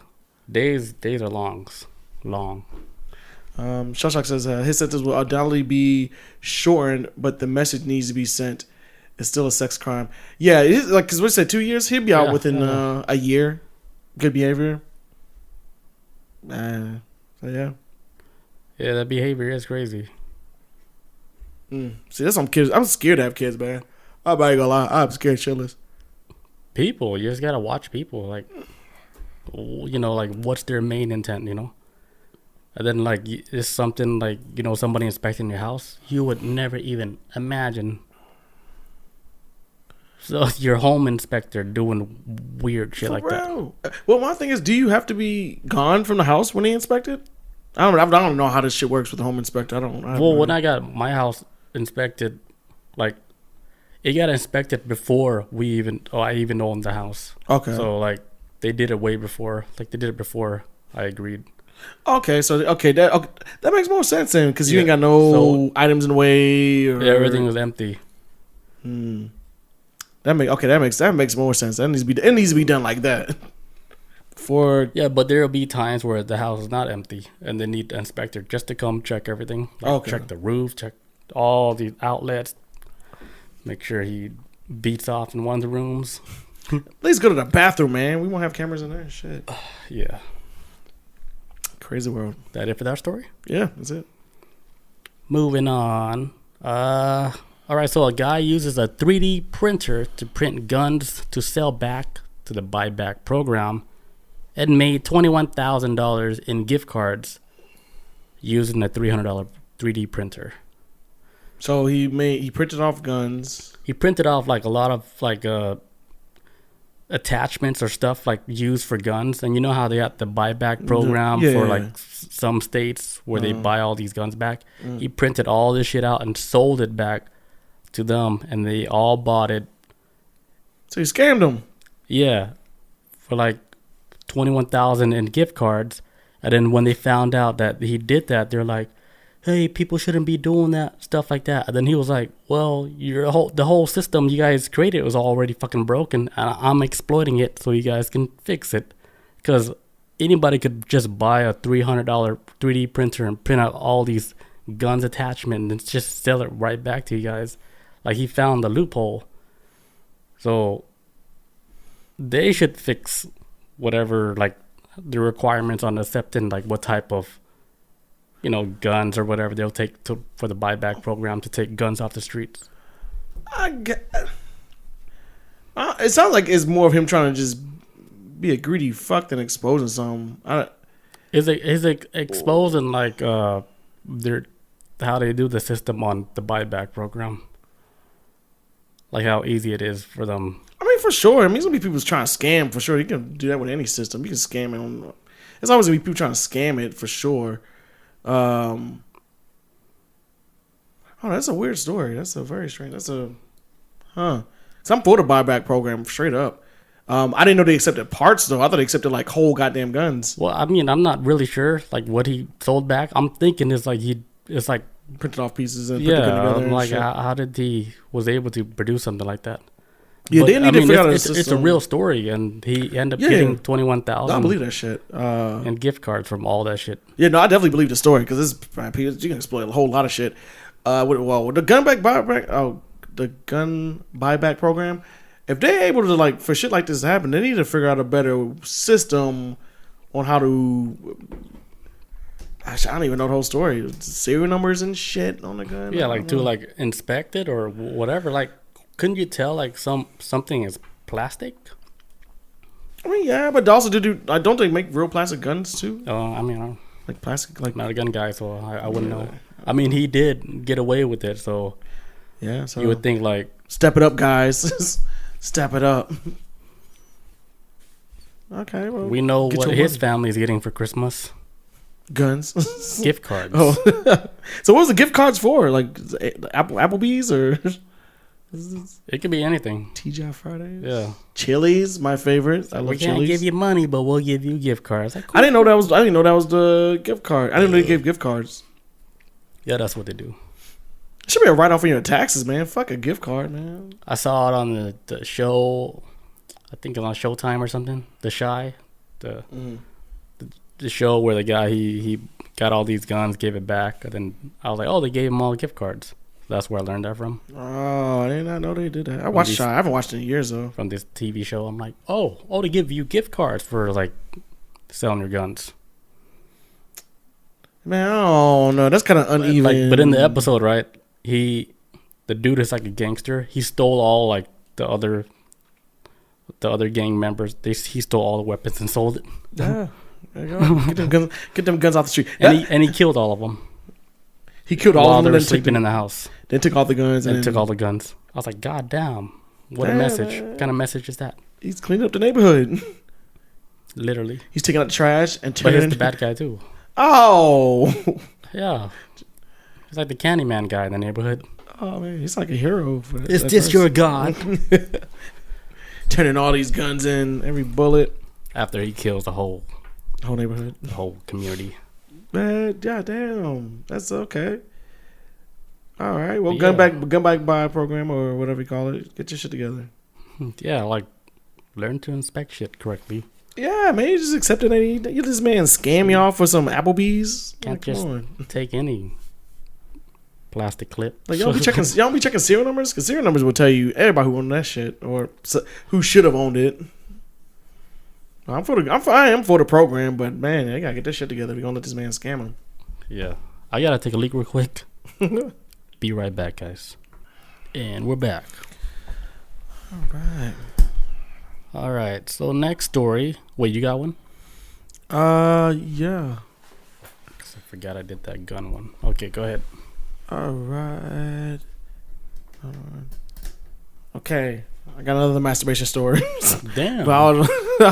days are long. Shawshank says his sentence will undoubtedly be shortened, but the message needs to be sent. It's still a sex crime. Yeah, it is, like because we said 2 years. He'll be out within a year. Good behavior. So yeah. Yeah, that behavior is crazy. See, that's some kids. I'm scared to have kids, man. I'm not gonna lie. I'm scared shitless. People, you just gotta watch people. Like, like what's their main intent, And then like it's something like somebody inspecting your house. You would never even imagine So your home inspector doing weird shit For like real. Well, my thing is, do you have to be gone from the house when they inspect it? I don't know how this shit works with the home inspector. that. Well, when I got my house inspected, like it got inspected before I even owned the house. Okay. So like they did it way before. Like they did it before I agreed. Okay, so that makes more sense then, because you Yeah. ain't got no So- items in the way. Or, Everything was empty. That makes more sense. It needs to be done like that. Yeah, but there'll be times where the house is not empty and they need the inspector just to come check everything. Like Okay. check the roof, check all the outlets, make sure he beats off in one of the rooms. At least go to the bathroom, man. We won't have cameras in there. Shit. Yeah. Crazy world. That it for that story? Yeah, that's it. Moving on. All right, so a guy uses a 3D printer to print guns to sell back to the buyback program and made $21,000 in gift cards using a $300 3D printer. So he printed off guns. He printed off like a lot of like attachments or stuff like used for guns, and you know how they got the buyback program Yeah. for like some states where they buy all these guns back. He printed all this shit out and sold it back to them, and they all bought it. So he scammed them. Yeah, for like 21,000 in gift cards. And then when they found out that he did that, they're like, "Hey, people shouldn't be doing that stuff like that." And then he was like, "Well, the whole system you guys created was already fucking broken, and I'm exploiting it so you guys can fix it." Because anybody could just buy a $300 3D printer and print out all these guns attachment and just sell it right back to you guys. Like he found the loophole. So they should fix whatever like the requirements on accepting like what type of guns or whatever they'll take for the buyback program to take guns off the streets. It sounds like it's more of him trying to just be a greedy fuck than exposing something. Is it exposing like their how they do the system on the buyback program? Like how easy it is for them. I mean, for sure. I mean, there's gonna be people trying to scam for sure. You can do that with any system. You can scam it. There's always gonna be people trying to scam it for sure. Oh, that's a weird story. That's a very strange. So I'm for the buyback program straight up. I didn't know they accepted parts though. I thought they accepted like whole goddamn guns. Well, I mean, I'm not really sure like what he sold back. I'm thinking it's like Printed off pieces and put them together. I'm like how did he was able to produce something like that? Yeah, they need to figure out a it's system. a real story, and he ended up getting 21,000. I believe that shit. And gift cards from all that shit. Yeah, no, I definitely believe the story because you can exploit a whole lot of shit. With the gun buyback program, if they're able to like for shit like this to happen, they need to figure out a better system on how to. Gosh, I don't even know the whole story. Serial numbers and shit on the gun. Yeah, like to like inspect it or whatever. Like, couldn't you tell like something is plastic? I mean, yeah, but also don't they make real plastic guns too? I mean, I'm Like plastic, like not a gun guy, so I wouldn't know. I mean, he did get away with it, so yeah. So you would think like step it up, guys. Step it up. Okay, well, we know get what your his money. family is getting for Christmas. Guns. Gift cards. Oh, so what was the gift cards for? Like Applebee's or It could be anything. TGI Fridays? Yeah. Chili's, my favorite. I love We can't Chili's. give you money, but we'll give you gift cards. Like, cool. I didn't know that was the gift card. I didn't know they gave gift cards. Yeah, that's what they do. It should be a write off on your taxes, man. Fuck a gift card, man. I saw it on the show. I think it was on Showtime or something. The Shy, the show where the guy he got all these guns, gave it back, and then I was like, oh, they gave him all gift cards. That's where I learned that from. Oh, I did not know they did that. I watched Shy. I haven't watched it in years though. From this TV show, I'm like, oh, they give you gift cards for like selling your guns. Man, I don't know. That's kind of uneven. But in the episode, right, the dude is like a gangster. He stole all like the other gang members. He stole all the weapons and sold it. Yeah, there you go. Get them guns off the street. And he killed all of them. He killed all while of them. they were And sleeping in the house. Then took all the guns And took all the guns. I was like, God damn, What a message. What kind of message is that? He's cleaning up the neighborhood. Literally. He's taking out the trash and But turning. he's the bad guy too. Oh. Yeah. He's like the Candyman guy in the neighborhood. Oh man, he's like a hero. Is this your god? Turning all these guns in, every bullet. After he kills the whole neighborhood, the whole community. Man, goddamn, that's okay. All right, well, Yeah. gun back buy program or whatever you call it. Get your shit together. Yeah, like learn to inspect shit correctly. Yeah, man, you just accepted any. You this man scam y'all for some Applebee's. Can't Like, come just on. take any plastic clip. Like y'all be checking serial numbers because serial numbers will tell you everybody who owned that shit or who should have owned it. I am for the program, but man, they gotta get this shit together. We gonna let this man scam him. Yeah, I gotta take a leak real quick. Be right back, guys. And we're back. All right. So next story. Wait, you got one? Yeah. 'Cause I forgot I did that gun one. Okay, go ahead. All right. Okay, I got another masturbation story. Damn. But I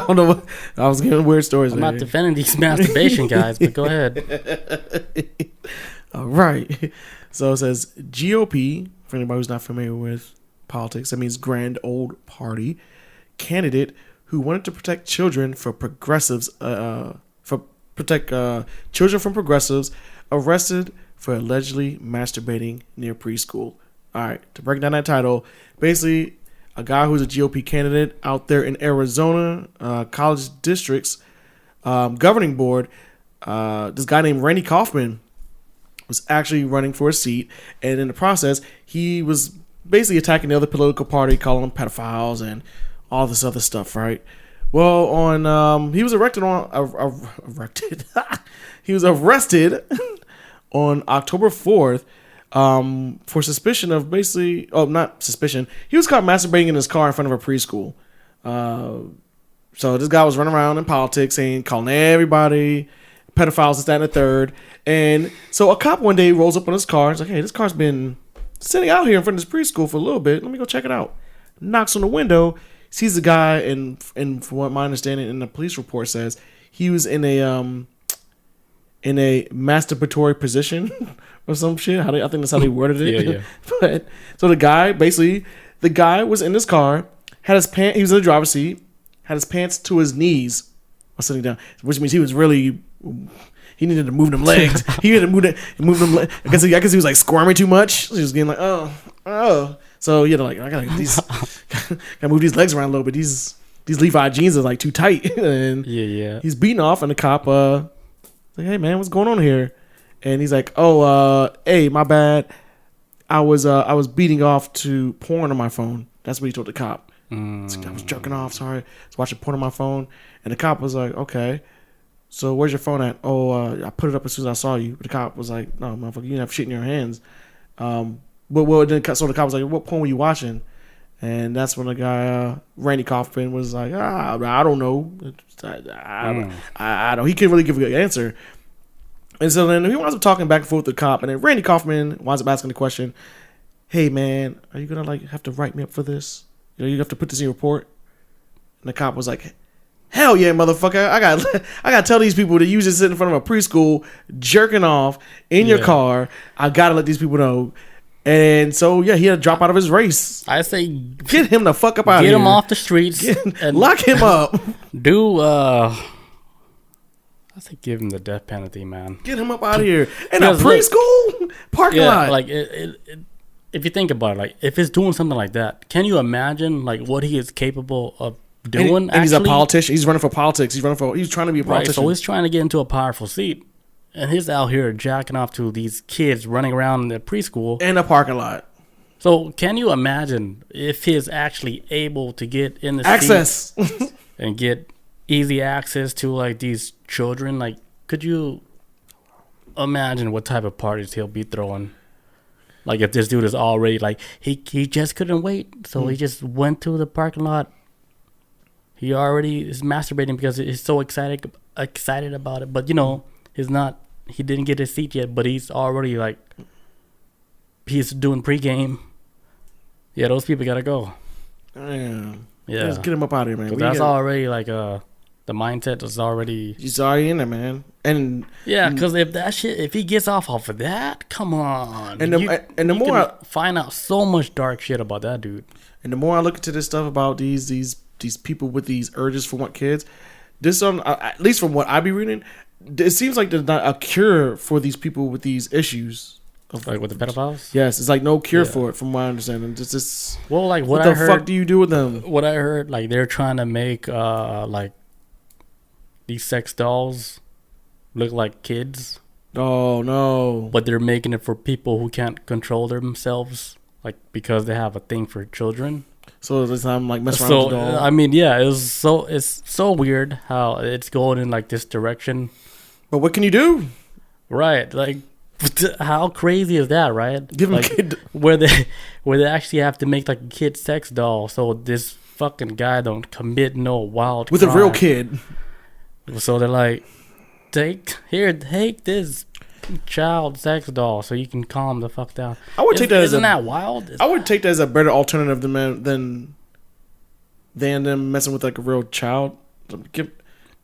don't know. I was getting weird stories. I'm not defending these masturbation guys, but go ahead. All right. So it says GOP, for anybody who's not familiar with politics, that means Grand Old Party candidate who wanted to protect children for progressives, children from progressives, arrested for allegedly masturbating near preschool. All right, to break down that title, basically a guy who's a GOP candidate out there in Arizona, college districts governing board, this guy named Randy Kaufman was actually running for a seat, and in the process, he was basically attacking the other political party, calling them pedophiles and all this other stuff, right? Well, he was arrested on October 4th for suspicion of basically, not suspicion. He was caught masturbating in his car in front of a preschool. So this guy was running around in politics saying, calling everybody pedophiles, this, that, and the third. And so a cop one day rolls up on his car. He's like, hey, this car's been sitting out here in front of this preschool for a little bit. Let me go check it out. Knocks on the window, sees the guy, and from what my understanding in the police report says, he was in a masturbatory position or some shit. I think that's how they worded it. Yeah. But so the guy was in his car, had his pants. He was in the driver's seat, had his pants to his knees while sitting down, which means he was really. He needed to move them legs. He had to move them. I guess he was like squirming too much. He was getting like, oh. So you know, like I gotta move these legs around a little bit. These Levi jeans are like too tight. And Yeah. he's beating off, and the cop like, hey man, what's going on here? And he's like, hey, my bad. I was beating off to porn on my phone. That's what he told the cop. I was jerking off. Sorry, I was watching porn on my phone. And the cop was like, okay. So where's your phone at? I put it up as soon as I saw you. But the cop was like, no, motherfucker, you didn't have shit in your hands. So the cop was like, what porn were you watching? And that's when the guy, Randy Kaufman, was like, I don't know. I don't. He couldn't really give a good answer. And so then he winds up talking back and forth with the cop. And then Randy Kaufman winds up asking the question, hey, man, are you going to have to write me up for this? You have to put this in your report? And the cop was like, hell yeah, motherfucker. I got to tell these people that you just sit in front of a preschool jerking off in your car. I got to let these people know. And so, yeah, he had to drop out of his race. I say get him the fuck up out of here. Get him off the streets. And lock him up. I say give him the death penalty, man. Get him up out of here. In a preschool parking lot. Like, if you think about it, like, if it's doing something like that, can you imagine, like, what he is capable of doing? And he's a politician. He's running for politics. He's trying to be a politician. Right, so he's trying to get into a powerful seat. And he's out here jacking off to these kids running around in the preschool. In a parking lot. So can you imagine if he's actually able to get in the access seat and get easy access to, like, these children? Like, could you imagine what type of parties he'll be throwing? Like, if this dude is already, like, he just couldn't wait. So he just went to the parking lot. He already is masturbating because he's so excited about it. But, you know, he didn't get his seat yet, but he's already, like, he's doing pregame. Yeah, those people gotta go. Yeah, let's get him up out of here, man. That's already like the mindset is already. He's already in there, man. And yeah, because if he gets off of that, come on. And the more I find out so much dark shit about that dude. And the more I look into this stuff about these people with these urges for want kids, this at least from what I be reading, it seems like there's not a cure for these people with these issues. Like with the pedophiles? Yes, it's like no cure for it, from my understanding. Just well, like what the fuck do you do with them? What I heard, like they're trying to make like these sex dolls look like kids. Oh no! But they're making it for people who can't control themselves, like because they have a thing for children. So this time, like messing around with the doll. I mean, yeah, it's so weird how it's going in like this direction. But what can you do? Right, like. How crazy is that, right? Give him like, a kid where they actually have to make like a kid sex doll, so this fucking guy don't commit no wild with crime. a real kid. So they're like, take this child sex doll, so you can calm the fuck down. I would take that isn't that wild? I would take that as a better alternative than them messing with like a real child.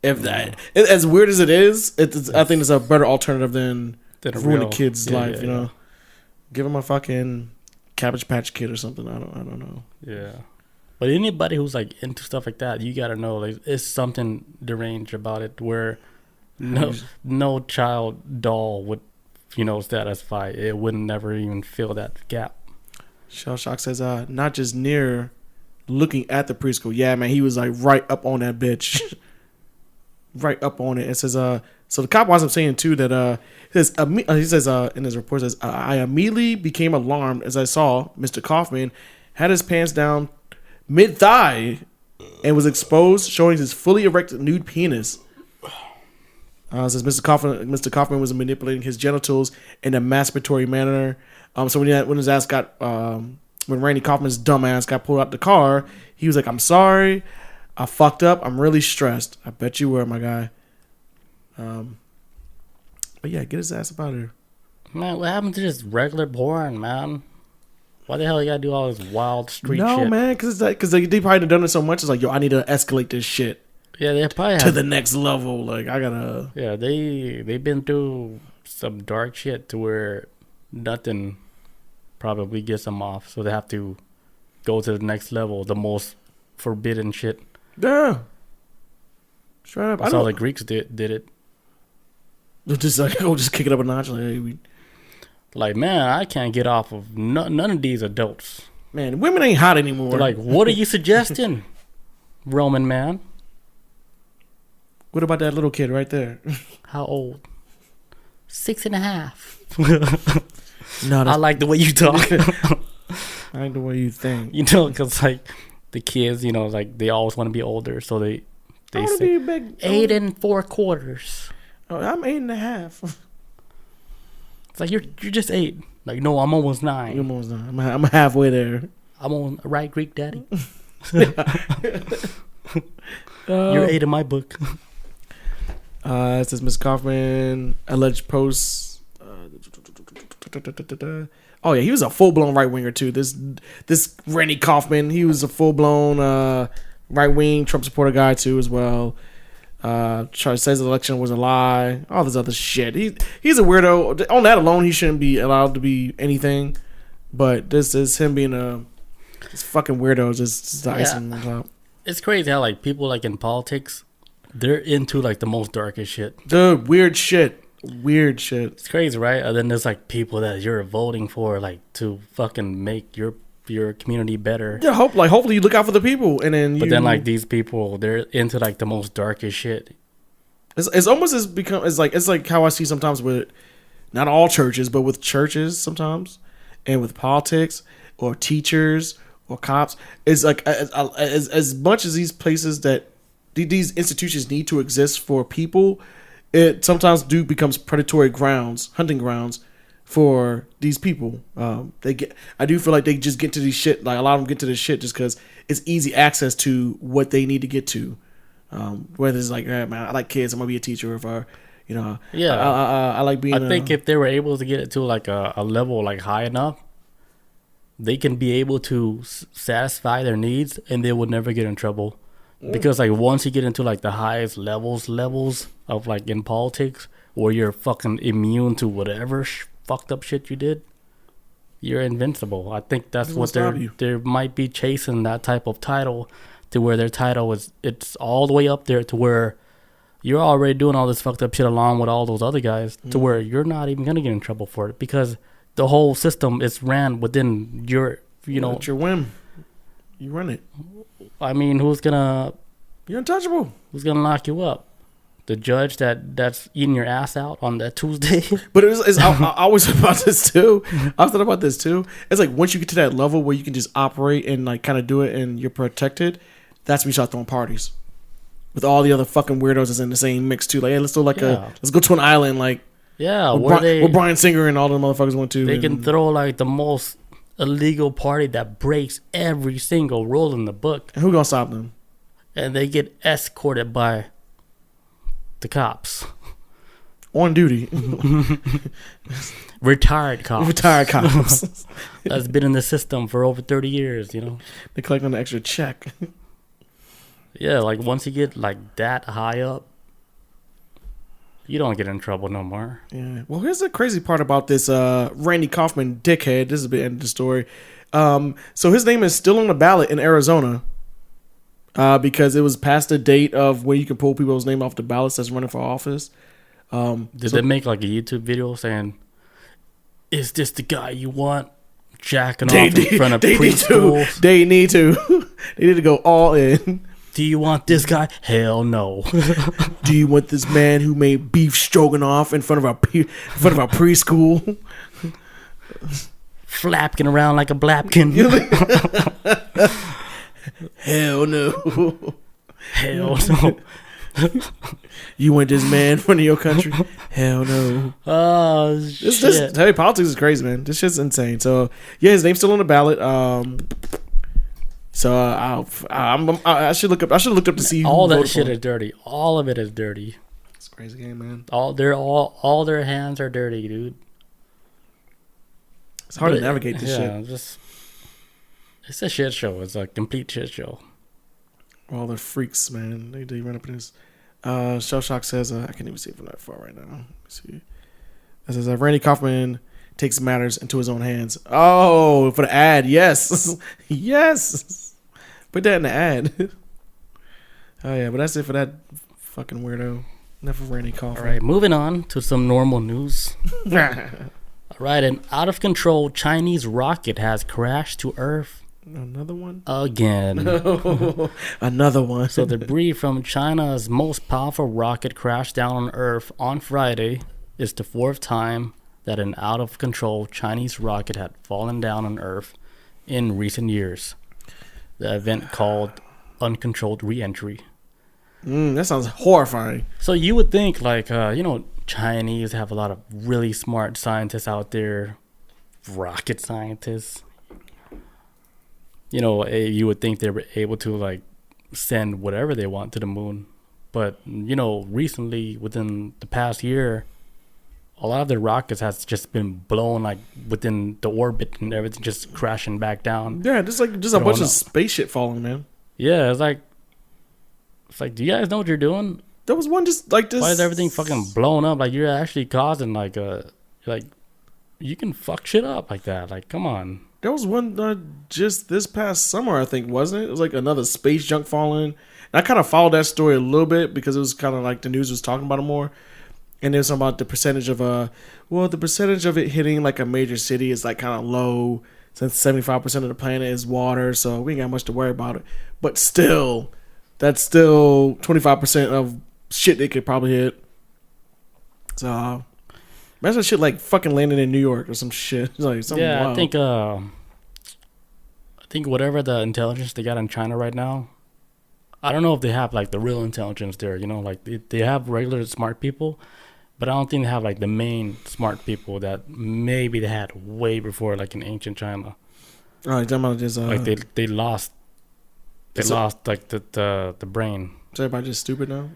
If that as weird as it is, I think it's a better alternative than ruin a kid's life, you know. Give him a fucking Cabbage Patch Kid or something. I don't know. Yeah, but anybody who's like into stuff like that, you gotta know like it's something deranged about it. Where no child doll would, satisfy. It would never even fill that gap. Shell Shock says, not just near looking at the preschool. Yeah, man, he was like right up on that bitch, right up on it. It says, so the cop winds up saying too that he says in his report says I immediately became alarmed as I saw Mr. Kaufman had his pants down mid thigh and was exposed, showing his fully erect nude penis. Says Mr. Kaufman was manipulating his genitals in a masturbatory manner. So when Randy Kaufman's dumbass got pulled out the car, he was like, "I'm sorry, I fucked up. I'm really stressed." I bet you were, my guy. But yeah, get his ass up out of here. Man, what happened to just regular porn, man? Why the hell you gotta do all this wild street shit? No, man, because they probably done it so much. It's like, yo, I need to escalate this shit. Yeah, they probably to the next level. Like, I gotta. Yeah, they've been through some dark shit to where nothing probably gets them off, so they have to go to the next level, the most forbidden shit. Yeah. Straight up. That's how the Greeks did it. Just like, just kick it up a notch. Like, man, I can't get off of none of these adults. Man, women ain't hot anymore. They're like, what are you suggesting, Roman man? What about that little kid right there? How old? 6.5. No, I like the way you talk. I like the way you think. Because like the kids, like they always want to be older, so they say 8 4/4. Oh, I'm 8.5. It's like you're just 8. Like, no, I'm almost 9. You're almost 9. I'm halfway there. I'm on right Greek, daddy. You're 8 in my book. It says Ms. Kaufman alleged posts. Oh yeah, he was a full blown right winger too. This Randy Kaufman, he was a full blown right wing Trump supporter guy too as well. Says the election was a lie. All this other shit. He's a weirdo. On that alone, he shouldn't be allowed to be anything. But this is him being this fucking weirdo. Just the icing on top. It's crazy how like people like in politics, they're into like the most darkest shit. Dude, weird shit. Weird shit. It's crazy, right? And then there's like people that you're voting for, like to fucking make your community better. Yeah, hopefully you look out for the people, and then. But then like these people, they're into like the most darkest shit. It's almost it's like how I see sometimes with not all churches, but with churches sometimes, and with politics or teachers or cops. It's like as much as these places that these institutions need to exist for people, it sometimes becomes predatory hunting grounds for these people. I do feel like they just get to these shit. Like a lot of them get to this shit just because it's easy access to what they need to get to. Whether it's like, man, I like kids, I'm gonna be a teacher. If I like being. I think if they were able to get it to like a level like high enough, they can be able to satisfy their needs and they will never get in trouble. Because like once you get into like the highest levels of like in politics, where you're fucking immune to whatever fucked up shit you did, you're invincible. I think that's what they might be chasing, that type of title, to where their title it's all the way up there to where you're already doing all this fucked up shit along with all those other guys, to where you're not even gonna get in trouble for it because the whole system is ran within your, It's your whim. You run it. I mean, You're untouchable. Who's gonna lock you up? The judge that's eating your ass out on that Tuesday. But I always thought about this too. I was thought about this too. It's like once you get to that level where you can just operate and like kind of do it and you're protected, that's when you start throwing parties with all the other fucking weirdos that's in the same mix too. Like, hey, let's do like let's go to an island like where Bryan Singer and all the motherfuckers went to. They can throw like the most illegal party that breaks every single rule in the book. And who gonna stop them? And they get escorted by the cops. On duty. Retired cops. Retired cops. That's been in the system for over 30 years, They collect on an extra check. Yeah, like once you get like that high up, you don't get in trouble no more. Yeah. Well, here's the crazy part about this Randy Kaufman dickhead. This is the end of the story. So his name is still on the ballot in Arizona. Because it was past the date of where you can pull people's name off the ballots that's running for office. Did they make like a YouTube video saying, "Is this the guy you want jacking off in front of preschools?" They need to. They need to go all in. Do you want this guy? Hell no. Do you want this man who made beef stroganoff in front of our preschool? Flapking around like a blapkin. Hell no. Hell no. You want this man in front of your country? Hell no. Oh, shit. Hey, politics is crazy, man. This shit's insane. So, yeah, his name's still on the ballot. I should look up. I should have looked up to see who all that shit is dirty. All of it is dirty. It's a crazy game, man. All their hands are dirty, dude. It's hard to navigate this shit. It's a shit show. It's a complete shit show. All the freaks, man. They run up in this. Shell Shock says, I can't even see it from that far right now. Let me see. It says, Randy Kaufman takes matters into his own hands. Oh, for the ad. Yes. Yes. Put that in the ad. Oh, yeah. But that's it for that fucking weirdo. Enough of Randy Kaufman. All right. Moving on to some normal news. All right. An out-of-control Chinese rocket has crashed to Earth. Another one? Again. Another one. So debris from China's most powerful rocket crashed down on Earth on Friday. It's the fourth time that an out-of-control Chinese rocket had fallen down on Earth in recent years. The event called uncontrolled re-entry. That sounds horrifying. So you would think, like, Chinese have a lot of really smart scientists out there, rocket scientists. You would think they were able to, like, send whatever they want to the moon. But, recently, within the past year, a lot of the rockets has just been blown, like, within the orbit and everything just crashing back down. Yeah, just a bunch of space shit falling, man. Yeah, it's like, do you guys know what you're doing? There was one just like this. Why is everything fucking blown up? Like, you're actually causing, like, you can fuck shit up like that. Like, come on. There was one just this past summer, I think, wasn't it? It was like another space junk falling. And I kind of followed that story a little bit because it was kind of like the news was talking about it more. And there's about the percentage of the percentage of it hitting like a major city is like kind of low since 75% of the planet is water, so we ain't got much to worry about it. But still, that's still 25% of shit they could probably hit. So imagine shit like fucking landing in New York or some shit. Like something wild. I think whatever the intelligence they got in China right now, I don't know if they have like the real intelligence there. Like they have regular smart people, but I don't think they have like the main smart people that maybe they had way before, like in ancient China. Oh, you're talking about just like they lost like the brain. So everybody just stupid now?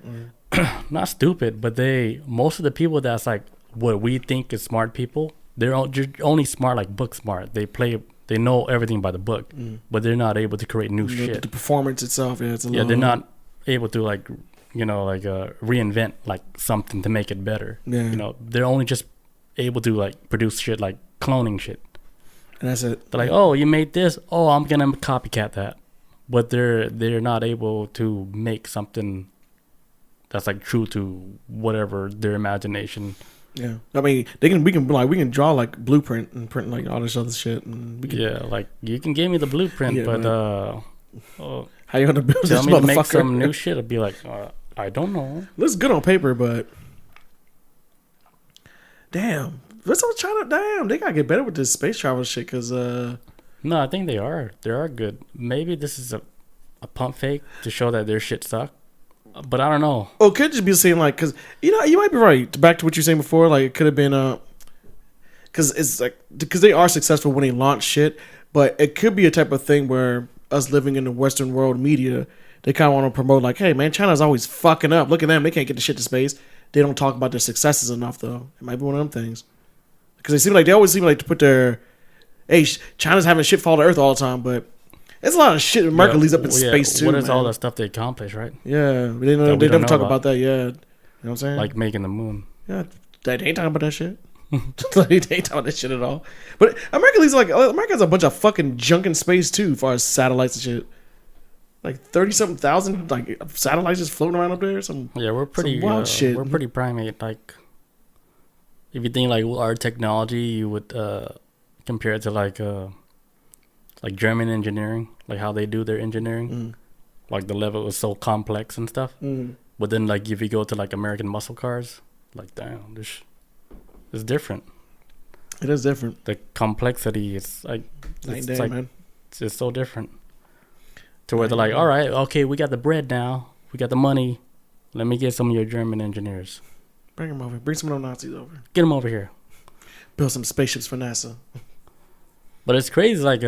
Not stupid, but most of the people that's like what we think is smart people, they're only smart like book smart. They know everything by the book, but they're not able to create new shit. The performance itself, yeah, they're not able to like reinvent like something to make it better. Yeah, they're only just able to like produce shit like cloning shit. And that's it. They're like, oh, you made this. Oh, I'm gonna copycat that. But they're not able to make something that's like true to whatever their imagination. Yeah, I mean, we can draw like blueprint and print like all this other shit. And we can, like you can give me the blueprint, but how you gonna build tell this me to motherfucker? make some new shit? I'd be like, I don't know. Looks good on paper, but damn, let's all try to. Damn, they gotta get better with this space travel shit. Cause no, I think they are. They are good. Maybe this is a pump fake to show that their shit suck. But I don't know. Oh, it could just be saying like, cause you might be right. Back to what you were saying before, like it could have been cause it's like because they are successful when they launch shit, but it could be a type of thing where us living in the Western world media, they kind of want to promote like, hey man, China's always fucking up. Look at them, they can't get the shit to space. They don't talk about their successes enough though. It might be one of them things because they always seem like to put their, hey, China's having shit fall to Earth all the time, but. It's a lot of shit America leaves up in space too. What is man. all the stuff they accomplish, right? Yeah, they never talk about that. Yeah, you know what I'm saying? Like making the moon. Yeah, they ain't talking about that shit. They ain't talking about that shit at all. But America has a bunch of fucking junk in space too, as far as satellites and shit. Like 30-something thousand like satellites just floating around up there. We're pretty wild shit. We're pretty primate. Like if you think like our technology, you would compare it to like German engineering, like how they do their engineering, like the level is so complex and stuff. But then like if you go to like American muscle cars, like damn, this is different. It is different. The complexity is like man. It's just so different. To where they're like, all right, okay, we got the bread now, we got the money. Let me get some of your German engineers. Bring them over. Bring some of those Nazis over. Get them over here. Build some spaceships for NASA. But it's crazy, like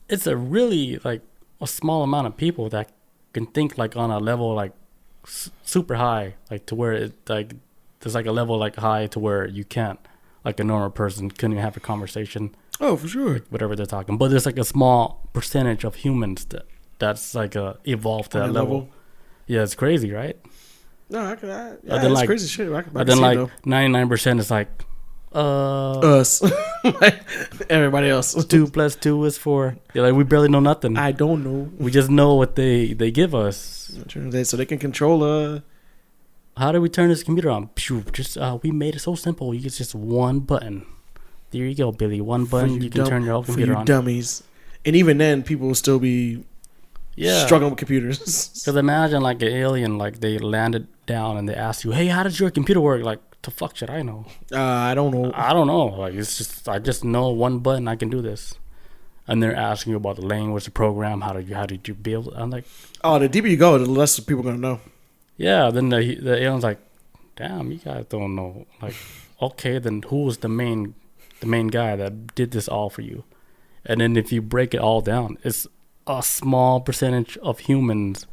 it's a really like a small amount of people that can think like on a level like super high, like to where it like there's like a level like high to where you can't, like a normal person couldn't have a conversation. Oh, for sure. Like whatever they're talking, but there's like a small percentage of humans that's like evolved to that level. Yeah, it's crazy, right? No, it's crazy shit. But then like 99% is like. Us. Everybody else. 2 + 2 is 4. Yeah, like we barely know nothing. I don't know. We just know what they give us. So they can control. How do we turn this computer on? Just we made it so simple. You get just one button. There you go, Billy. One button. You can turn your whole computer on. Dummies. And even then, people will still be struggling with computers. Because imagine like an alien, like they landed down and they asked you, "Hey, how does your computer work?" Like. The fuck should I know? I don't know. Like I just know one button. I can do this, and they're asking you about the language, the program. How did you build? I'm like, oh, the deeper you go, the less people gonna know. Yeah. Then the alien's like, damn, you guys don't know. Like, okay, then who's the main guy that did this all for you? And then if you break it all down, it's a small percentage of humans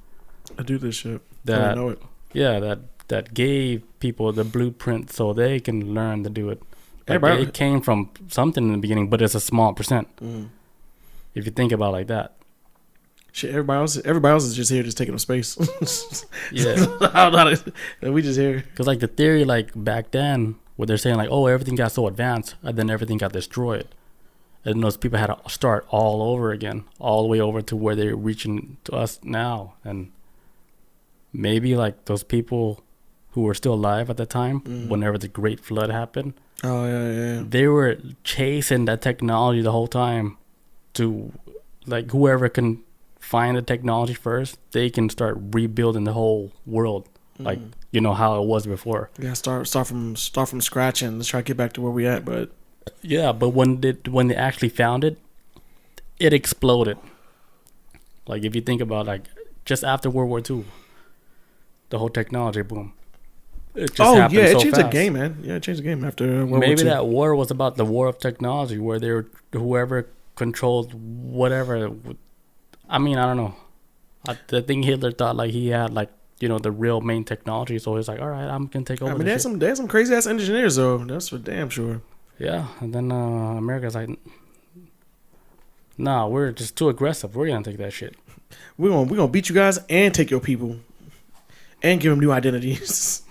that do this shit. That know it. Yeah, that gave people the blueprint so they can learn to do it. Like it came from something in the beginning, but it's a small percent. If you think about it like that. Shit, everybody else is just here, just taking up space. Yeah, we just here. Because like the theory, like back then, where they're saying like, oh, everything got so advanced, and then everything got destroyed, and those people had to start all over again, all the way over to where they're reaching to us now, and maybe like those people who were still alive at the time, whenever the Great Flood happened. Oh, yeah. They were chasing that technology the whole time to, like, whoever can find the technology first, they can start rebuilding the whole world, like, how it was before. Yeah, start from scratch and let's try to get back to where we at, but... Yeah, but when they actually found it, it exploded. Like, if you think about, like, just after World War II, the whole technology boom. It just happened it so changed fast. the game, man. Yeah, it changed the game after World War II. Maybe that war was about the war of technology, where whoever controlled whatever. I mean, I don't know. I think Hitler thought like he had like the real main technology, so he's like, all right, I'm gonna take over. I mean, there's some crazy ass engineers though. That's for damn sure. Yeah, and then America's like, nah, we're just too aggressive. We're gonna take that shit. We're gonna beat you guys and take your people and give them new identities.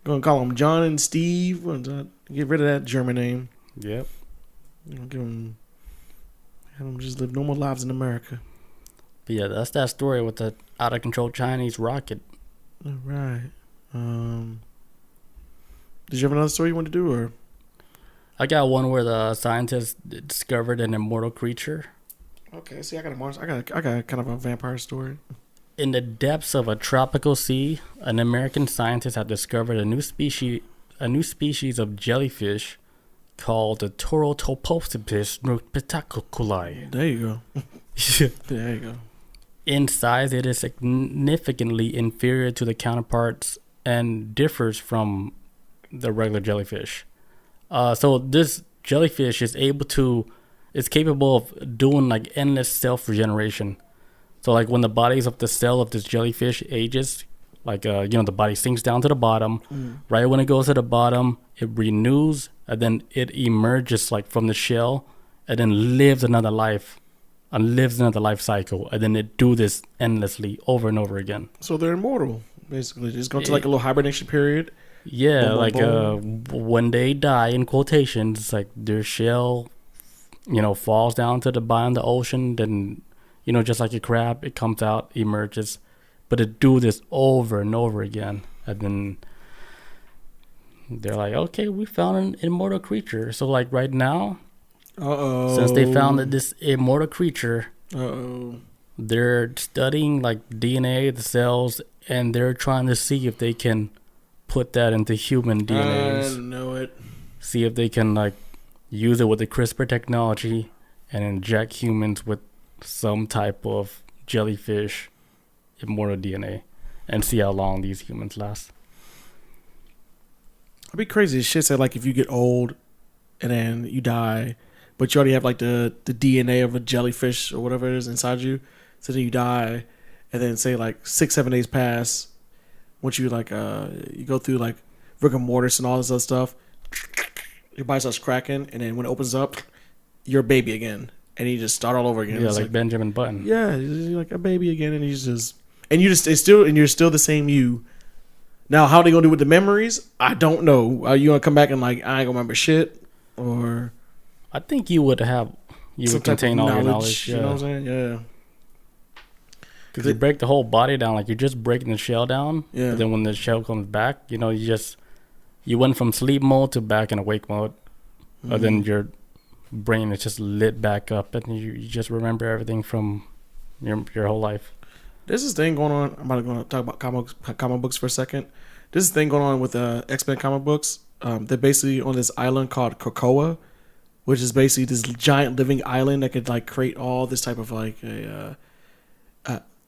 Gonna call them John and Steve. Get rid of that German name. Yep. Have them just live normal lives in America. But yeah, that's that story with the out of control Chinese rocket. All right. Did you have another story you want to do, or? I got one where the scientists discovered an immortal creature. Okay, see, I got kind of a vampire story. In the depths of a tropical sea, an American scientist had discovered a new species of jellyfish called the Tauroptopus nurpitaculi. There you go. There you go. In size, it is significantly inferior to the counterparts and differs from the regular jellyfish. So this jellyfish is capable of doing like endless self-regeneration. So like when the bodies of the cell of this jellyfish ages, like the body sinks down to the bottom. Right when it goes to the bottom, it renews, and then it emerges like from the shell, and then lives another life cycle, and then it do this endlessly over and over again. So they're immortal, basically. Just go to like a little hibernation period. Yeah, boom, like boom. When they die, in quotations, like their shell, falls down to the bottom of the ocean, then just like a crab, it comes out, emerges, but it do this over and over again, and then they're like, okay, we found an immortal creature. So like right now, since they found that this immortal creature, they're studying like DNA, the cells, and they're trying to see if they can put that into human DNAs. I know it. See if they can like use it with the CRISPR technology and inject humans with some type of jellyfish immortal DNA and see how long these humans last. It'd be crazy as shit. Said like if you get old and then you die, but you already have like the DNA of a jellyfish or whatever it is inside you. So then you die, and then say like 6-7 days pass. Once you like you go through like rigor mortis and all this other stuff, your body starts cracking, and then when it opens up, you're a baby again, and you just start all over again. Yeah, it's like Benjamin Button. Yeah, you're like a baby again, and you're still the same you. Now, how they gonna do with the memories? I don't know. Are you gonna come back and like I ain't gonna remember shit, or I think you would contain all your knowledge. Yeah. You know what I'm saying? Yeah. Because you break the whole body down, like you're just breaking the shell down. Yeah. But then when the shell comes back, you went from sleep mode to back in awake mode. Mm-hmm. And then your brain is just lit back up, and you just remember everything from your whole life. There's this thing going on. I'm about to talk about comic books for a second. There's this thing going on with X-Men comic books. They're basically on this island called Krakoa, which is basically this giant living island that could like create all this type of like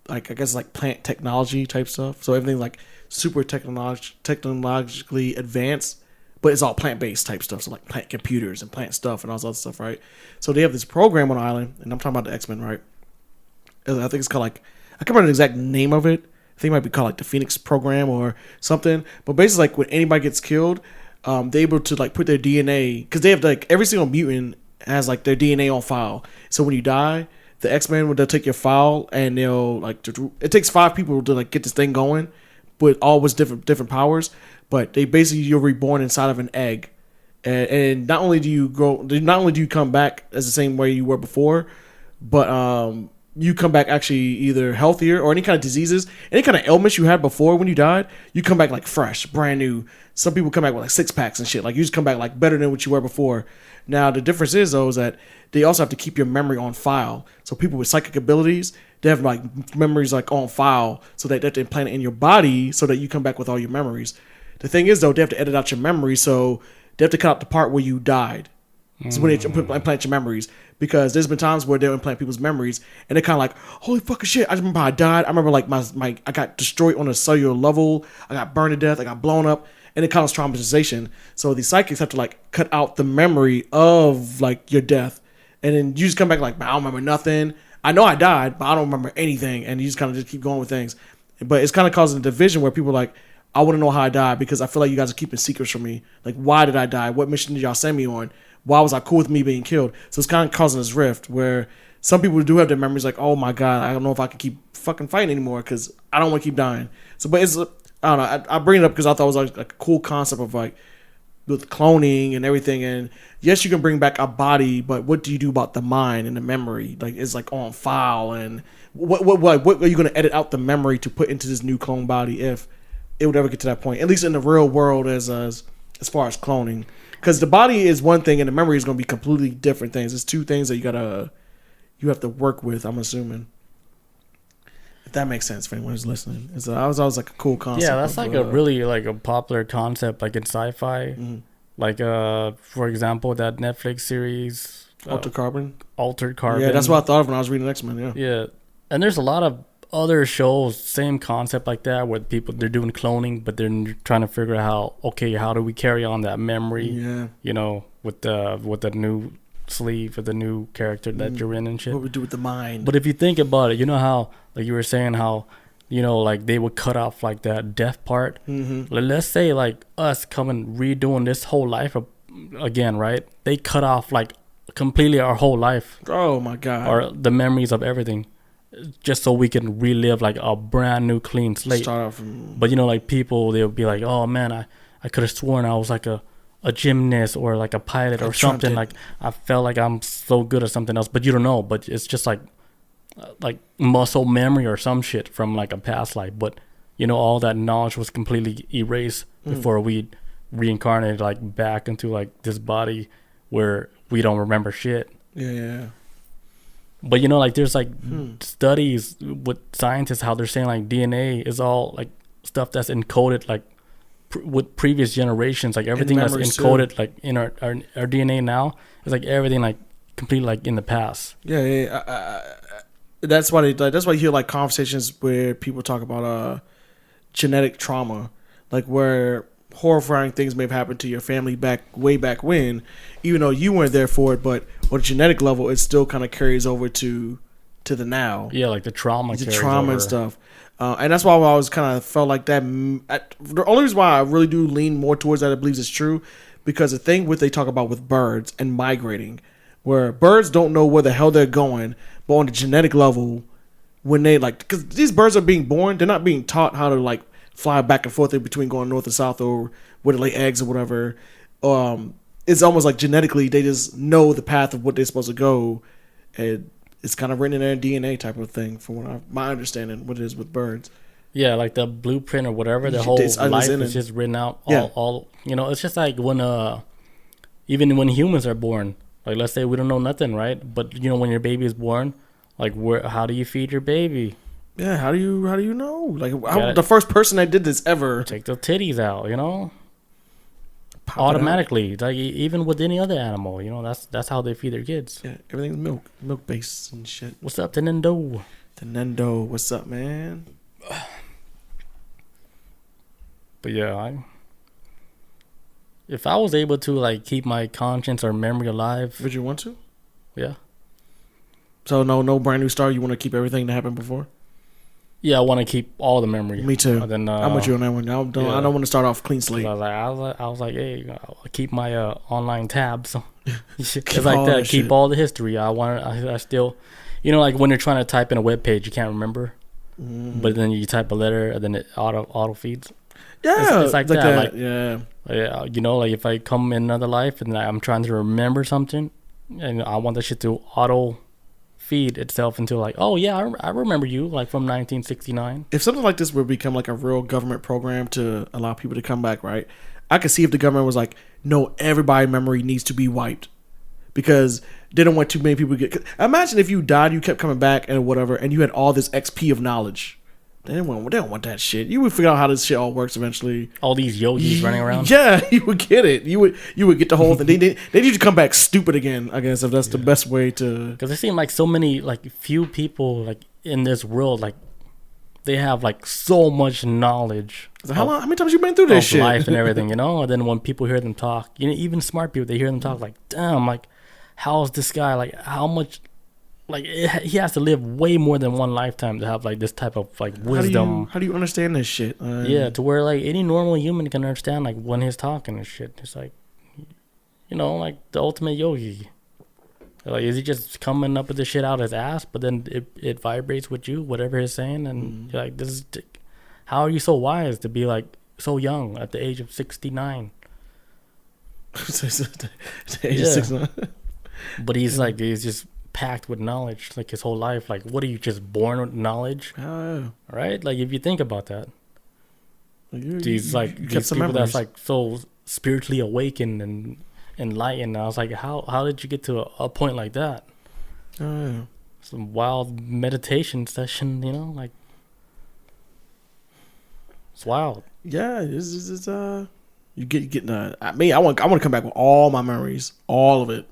like I guess like plant technology type stuff. So everything like super technologically advanced, but it's all plant based type stuff. So like plant computers and plant stuff and all this other stuff, right? So they have this program on the island, and I'm talking about the X-Men, right? I think it's called like I can't remember the exact name of it. I think it might be called like the Phoenix Program or something. But basically, like when anybody gets killed, they're able to like put their DNA, because they have like every single mutant has like their DNA on file. So when you die, the X-Men they'll take your file and they'll like it takes 5 people to like get this thing going, but all with different powers. But they basically you're reborn inside of an egg, and not only do you come back as the same way you were before, but you come back actually either healthier or any kind of diseases, any kind of ailments you had before when you died, you come back like fresh, brand new. Some people come back with like 6-packs and shit. Like you just come back like better than what you were before. Now the difference is though is that they also have to keep your memory on file. So people with psychic abilities, they have like memories like on file, so that they have to implant it in your body so that you come back with all your memories. The thing is though, they have to edit out your memory, so they have to cut out the part where you died. So when they implant your memories, because there's been times where they'll implant people's memories and they're kind of like, holy fucking shit, I remember I died. I remember like my I got destroyed on a cellular level. I got burned to death. I got blown up, and it causes traumatization. So the psychics have to like cut out the memory of like your death, and then you just come back like, I don't remember nothing. I know I died, but I don't remember anything, and you just kind of just keep going with things. But it's kind of causing a division where people are like, I want to know how I died because I feel like you guys are keeping secrets from me. Like, why did I die? What mission did y'all send me on? Why was I cool with me being killed? So it's kind of causing this rift where some people do have their memories like, oh my God, I don't know if I can keep fucking fighting anymore because I don't want to keep dying. So, but it's, I don't know. I bring it up because I thought it was like a cool concept of like, with cloning and everything, and yes, you can bring back a body, but what do you do about the mind and the memory? Like, it's like on file, and what are you going to edit out the memory to put into this new clone body if it would ever get to that point? At least in the real world, as far as cloning, because the body is one thing and the memory is going to be completely different things. It's two things that you have to work with. I'm assuming. If that makes sense for anyone who's listening, I was always like a cool concept. Yeah, that's like a really like a popular concept, like in sci-fi. Mm-hmm. Like for example, that Netflix series, Altered Carbon. Yeah, that's what I thought of when I was reading X-Men. Yeah. Yeah, and there's a lot of other shows, same concept like that, where they're doing cloning, but they're trying to figure out how do we carry on that memory? Yeah. You know, with the new sleeve of the new character that you're in and shit. What we do with the mind. But if you think about it, you know how, like you were saying, how, you know, like they would cut off like that death part. Mm-hmm. Let's say like us coming redoing this whole life again, right? They cut off like completely our whole life. Oh my God. Or the memories of everything, just so we can relive like a brand new clean slate. Start off from... But you know, like people, they'll be like, oh man, I could have sworn I was like a gymnast or like a pilot or something. Like I felt like I'm so good at something else, but you don't know. But it's just like muscle memory or some shit from like a past life. But you know, all that knowledge was completely erased before we reincarnated like back into like this body where we don't remember shit. Yeah. But you know, like there's like studies with scientists how they're saying like DNA is all like stuff that's encoded like with previous generations, like everything that's encoded too. Like in our DNA now is like everything like completely like in the past. That's why you hear like conversations where people talk about genetic trauma, like where horrifying things may have happened to your family way back when, even though you weren't there for it, but on a genetic level it still kind of carries over to the now. Yeah, like the trauma and stuff. And that's why I always kind of felt like that. The only reason why I really do lean more towards that, I believe is true, because the thing they talk about with birds and migrating, where birds don't know where the hell they're going, but on the genetic level, when they like, because these birds are being born, they're not being taught how to like fly back and forth in between going north and south or where to lay eggs or whatever. It's almost like genetically they just know the path of what they're supposed to go, and it's kind of written in their DNA type of thing, from my understanding, what it is with birds. Yeah, like the blueprint or whatever, the whole life is just written out. All you know, it's just like when even when humans are born, like let's say we don't know nothing, right? But you know, when your baby is born, like how do you feed your baby? Yeah, how do you know? Like the first person that did this ever take the titties out, you know, automatically, like even with any other animal, you know, that's how they feed their kids. Yeah, everything's milk based and shit. What's up, Tenendo? What's up, man? But yeah, if I was able to like keep my conscience or memory alive, would you want to? Yeah. So no brand new start. You want to keep everything that happened before? Yeah, I want to keep all the memory. Me too. Then, I'm with you on that one. I don't want to start off clean slate. I was like, hey, I'll keep my online tabs. It's like that. Keep all the history. I still, you know, like when you're trying to type in a web page, you can't remember, but then you type a letter and then it auto feeds. Yeah, it's like that. Like, yeah, you know, like if I come in another life and I'm trying to remember something, and I want that shit to auto feed itself into like, oh yeah, I remember you, like from 1969. If something like this would become like a real government program to allow people to come back, right? I could see if the government was like, no, everybody's memory needs to be wiped because they don't want too many people to get. Imagine if you died, you kept coming back and whatever, and you had all this XP of knowledge. They don't want that shit. You would figure out how this shit all works eventually. All these yogis running around. Yeah, you would get it. You would get the whole thing. They need to come back stupid again, I guess, if that's the best way to. Because it seems like so many, like few people, like in this world, like they have like so much knowledge. How many times you been through this shit? Life and everything, you know. And then when people hear them talk, you know, even smart people, they hear them talk like, damn, like, how is this guy? Like, how much like he has to live way more than one lifetime to have like this type of like wisdom. How do you understand this shit? Yeah, to where like any normal human can understand like when he's talking and shit. It's like, like the ultimate yogi. Like, is he just coming up with this shit out his ass, but then it vibrates with you, whatever he's saying, and you're like, how are you so wise to be like so young at the age of 69? The age of 69. But he's like, he's just packed with knowledge, like his whole life. Like, what are you, just born with knowledge? Oh, yeah. Right? Like, if you think about that, these people memories. that's like so spiritually awakened and enlightened. I was like, how did you get to a point like that? Oh, yeah. Some wild meditation session, like it's wild. Yeah, it's you get I want to come back with all my memories, all of it,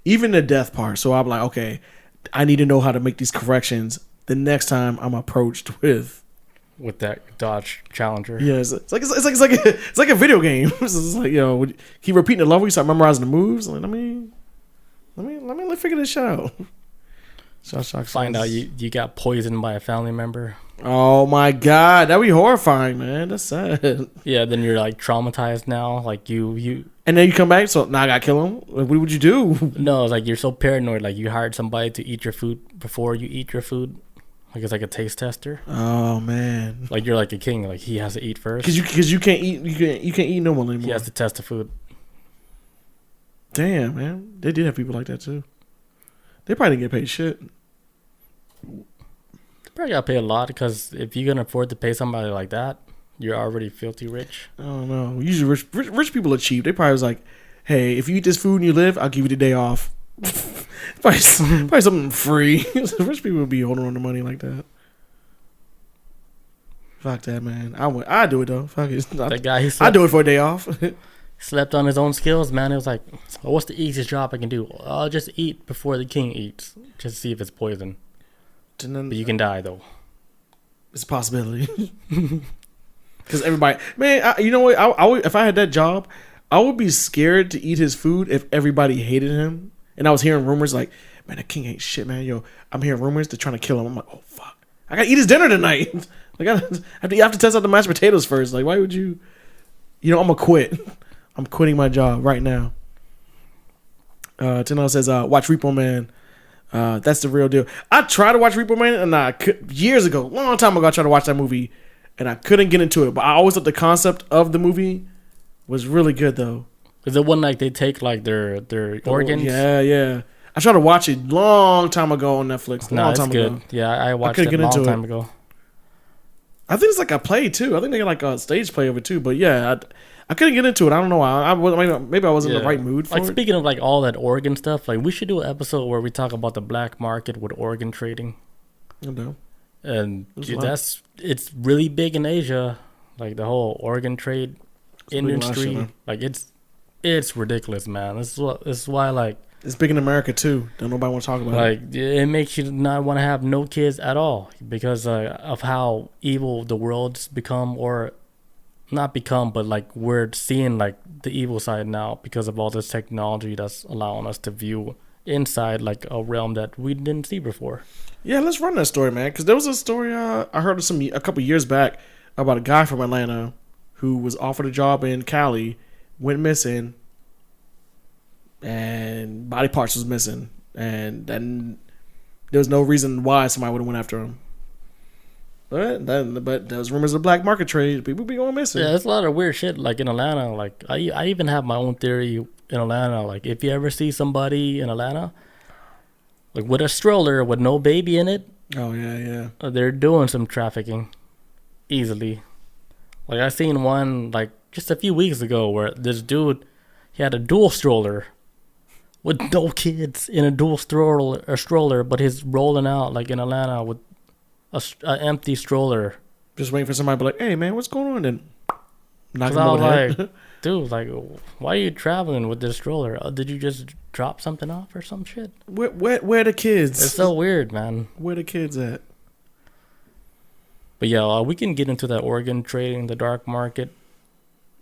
even the death part. So I'm like, okay, I need to know how to make these corrections the next time I'm approached with that Dodge Challenger. Yeah, it's like a video game. It's like, keep repeating the level, you start memorizing the moves. Like, let me figure this shit out. Find out you got poisoned by a family member. Oh my god, that'd be horrifying, man. That's sad. Yeah, then you're like traumatized now, like you. And then you come back, so now I gotta kill him. Like, what would you do? No, it's like you're so paranoid. Like you hired somebody to eat your food before you eat your food. Like it's like a taste tester. Oh man! Like you're like a king. Like he has to eat first. Because you can't eat no more anymore. He has to test the food. Damn, man, they did have people like that too. They probably didn't get paid shit. They probably got paid a lot because if you can afford to pay somebody like that, you're already filthy rich. I don't know. Usually rich people are cheap. They probably was like, hey, if you eat this food and you live, I'll give you the day off. probably something free. Rich people would be holding on to money like that. Fuck that, man. I'd do it though. Fuck it. That guy, I'd do it for a day off. Slept on his own skills, man. It was like, what's the easiest job I can do? I'll just eat before the king eats, just to see if it's poison. But you can die though. It's a possibility. Because everybody, man, you know what? I would, if I had that job, I would be scared to eat his food if everybody hated him. And I was hearing rumors like, man, the king ain't shit, man. Yo, I'm hearing rumors they're trying to kill him. I'm like, oh fuck, I gotta eat his dinner tonight. Like I have to test out the mashed potatoes first. Like, why would you? I'm gonna quit. I'm quitting my job right now. Tenel says, watch Repo Man. That's the real deal. I tried to watch Repo Man, and years ago, long time ago, I tried to watch that movie, and I couldn't get into it. But I always thought the concept of the movie was really good, though. Is it one like they take like their organs? Yeah. I tried to watch it long time ago on Netflix. Long time ago. Yeah, I watched it a long time ago. I think it's like a play too. I think they got like a stage play of it too. But yeah, I couldn't get into it. I don't know why. Maybe I wasn't in the right mood for it. Like speaking of like all that organ stuff, like we should do an episode where we talk about the black market with organ trading. I know. And it's really big in Asia. Like the whole organ trade industry. Like it's ridiculous, man. This is why like it's big in America too. Don't nobody want to talk about it. Like it makes you not want to have no kids at all because of how evil the world's become, or not become, but like we're seeing like the evil side now because of all this technology that's allowing us to view inside like a realm that we didn't see before. Yeah, let's run that story, man. Because there was a story I heard of a couple years back about a guy from Atlanta who was offered a job in Cali, went missing, and body parts was missing, and then there was no reason why somebody would have went after him. But there was rumors of black market trade. People be going missing. Yeah, there's a lot of weird shit like in Atlanta. Like I even have my own theory in Atlanta. Like if you ever see somebody in Atlanta, like with a stroller with no baby in it. Oh yeah. They're doing some trafficking, easily. Like I seen one like just a few weeks ago where this dude, he had a dual stroller with no kids in a dual stroller, but he's rolling out like in Atlanta with an empty stroller. Just waiting for somebody to be like, hey man, what's going on? Then knock him over the head. Like, dude, like, why are you traveling with this stroller? Did you just drop something off or some shit? Where the kids? It's so weird, man. Where the kids at? But yeah, we can get into that organ trading, the dark market.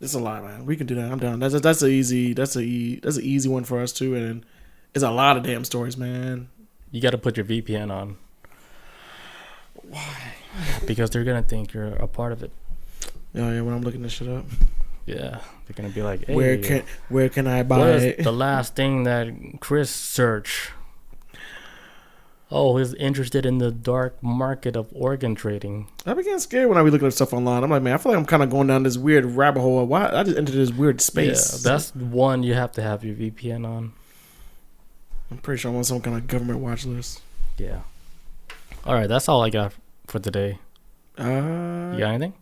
It's a lot, man. We can do that. I'm down. That's an easy one for us too, and it's a lot of damn stories, man. You got to put your VPN on. Why? Because they're gonna think you're a part of it. Oh yeah, when I'm looking this shit up. Yeah, they're gonna be like, hey, where can I buy what it? is the last thing that Chris searched? Oh, he's interested in the dark market of organ trading. I be getting scared when I be looking up stuff online. I'm like, man, I feel like I'm kind of going down this weird rabbit hole. Why I just entered this weird space? Yeah, that's one you have to have your VPN on. I'm pretty sure I'm on some kind of government watch list. Yeah. All right, that's all I got for today. You got anything?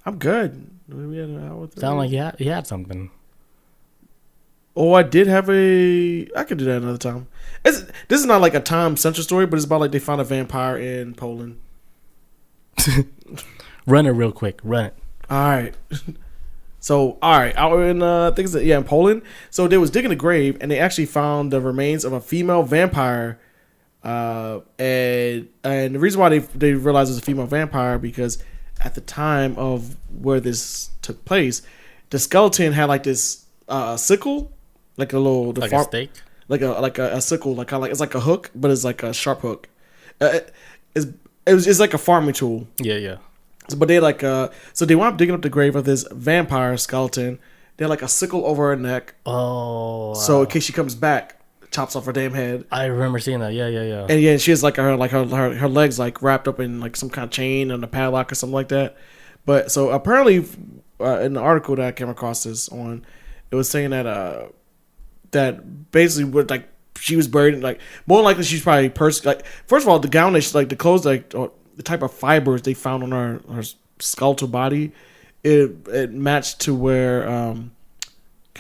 I'm good. We had an hour. Sound like you had something. Oh, I did have I could do that another time. This is not like a time central story, but it's about like they found a vampire in Poland. Run it real quick. Run it. All right. So, all right, out in in Poland. So they was digging a grave, and they actually found the remains of a female vampire. And the reason why they realized it was a female vampire because at the time of where this took place, the skeleton had like this sickle, like a little a stake, like a sickle, like kind of like it's like a hook, but it's like a sharp hook. It's like a farming tool. Yeah. But they so they wound up digging up the grave of this vampire skeleton. They had like a sickle over her neck. Oh. So in case she comes back, chops off her damn head. I remember seeing that. Yeah. And yeah, she has like her legs like wrapped up in like some kind of chain and a padlock or something like that. But so apparently, in the article that I came across this on, it was saying that that basically what like she was buried like more than likely she's probably first of all the gown that she, like the clothes like or the type of fibers they found on her skeletal body, it matched to where kind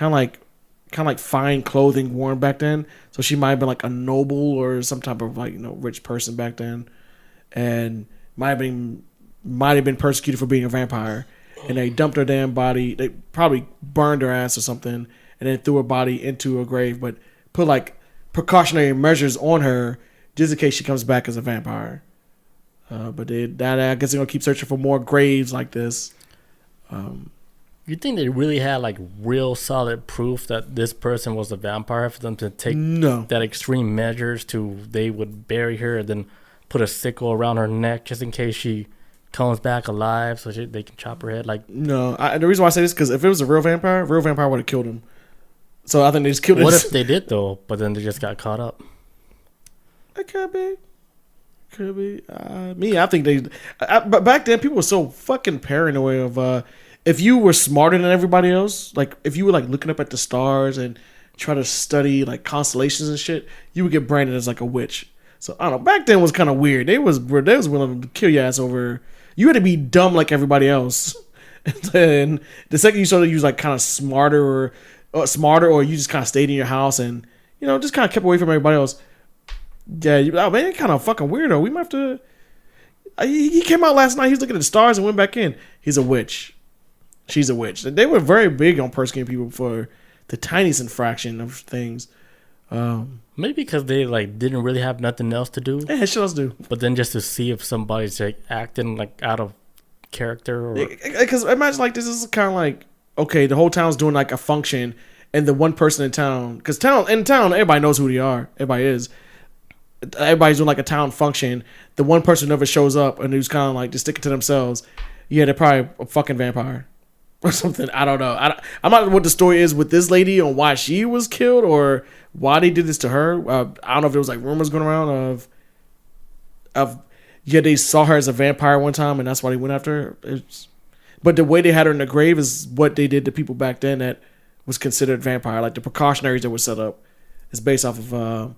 of like fine clothing worn back then. So she might have been like a noble or some type of like rich person back then, and might have been persecuted for being a vampire. And they dumped her damn body. They probably burned her ass or something, and then threw her body into a grave, but put like precautionary measures on her just in case she comes back as a vampire. But I guess they're gonna keep searching for more graves like this. You think they really had like real solid proof that this person was a vampire for them to take that extreme measures to they would bury her and then put a sickle around her neck just in case she comes back alive so they can chop her head? Like no, the reason why I say this is because if it was a real vampire would have killed him. So I think they just killed him. What if they did though, but then they just got caught up? It could be. I think they. But back then, people were so fucking paranoid of if you were smarter than everybody else, like if you were like looking up at the stars and try to study like constellations and shit, you would get branded as like a witch. So I don't know. Back then was kind of weird. They was willing to kill your ass over. You had to be dumb like everybody else. And then the second you started, you was like kind of smarter or you just kind of stayed in your house and just kind of kept away from everybody else. Yeah, man, kind of fucking weirdo. We might have to. He came out last night. He was looking at the stars and went back in. He's a witch. She's a witch. They were very big on persecuting people for the tiniest infraction of things. Maybe because they like didn't really have nothing else to do. Yeah, shit else to do. But then just to see if somebody's like acting like out of character, or because imagine like this is kind of like okay, the whole town's doing like a function, and the one person in town, because in town everybody knows who they are. Everybody's doing like a town function. The one person who never shows up and who's kind of like just sticking to themselves. Yeah, they're probably a fucking vampire or something. I don't know. I'm not what the story is with this lady on why she was killed or why they did this to her. I don't know if there was like rumors going around of they saw her as a vampire one time and that's why they went after her. But the way they had her in the grave is what they did to people back then that was considered vampire. Like the precautionaries that were set up is based off of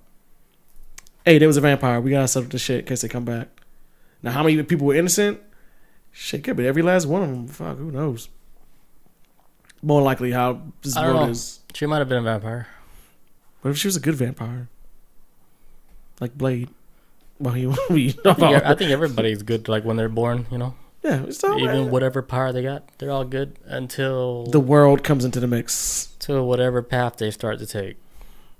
hey, there was a vampire. We gotta set up this shit in case they come back. Now, how many people were innocent? Shit, could be every last one of them. Fuck, who knows? More likely how this world is. She might have been a vampire. What if she was a good vampire? Like Blade. Well, I think everybody's good like when they're born, Yeah, it's all even whatever power they got, they're all good until the world comes into the mix. To whatever path they start to take.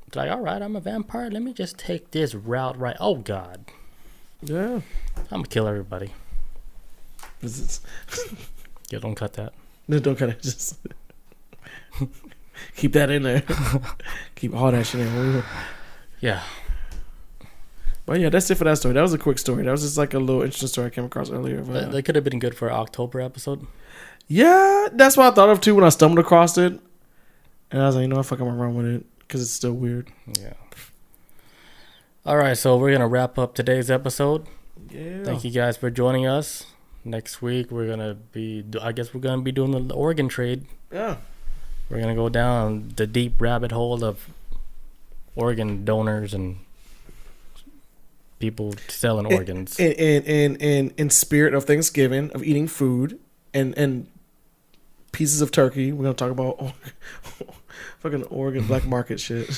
It's like, all right, I'm a vampire. Let me just take this route right. Oh, God. Yeah. I'm going to kill everybody. Yeah, don't cut that. No, don't cut it. Just keep that in there. Keep all that shit in there. Yeah. But yeah, that's it for that story. That was a quick story. That was just like a little interesting story I came across earlier. But, That could have been good for an October episode. yeah, that's what I thought of too when I stumbled across it. And I was like, you know what, fuck, I'm gonna run with it because it's still weird. Yeah. All right, so we're gonna wrap up today's episode. Yeah. Thank you guys for joining us. Next week we're gonna be doing the organ trade. Yeah. We're gonna go down the deep rabbit hole of organ donors and people selling organs. In spirit of Thanksgiving, of eating food and pieces of turkey, we're gonna talk about fucking organ black market shit.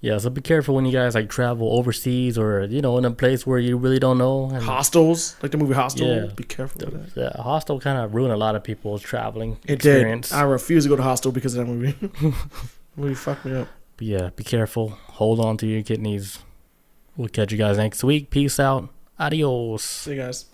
Yeah, so be careful when you guys like travel overseas or in a place where you really don't know. And Hostels, like the movie Hostel. Yeah. Be careful with that. Yeah, Hostel kind of ruined a lot of people's traveling It experience. did. I refuse to go to Hostel because of that movie. Movie fucked me up. But yeah, be careful. Hold on to your kidneys. We'll catch you guys next week. Peace out. Adios. See you guys.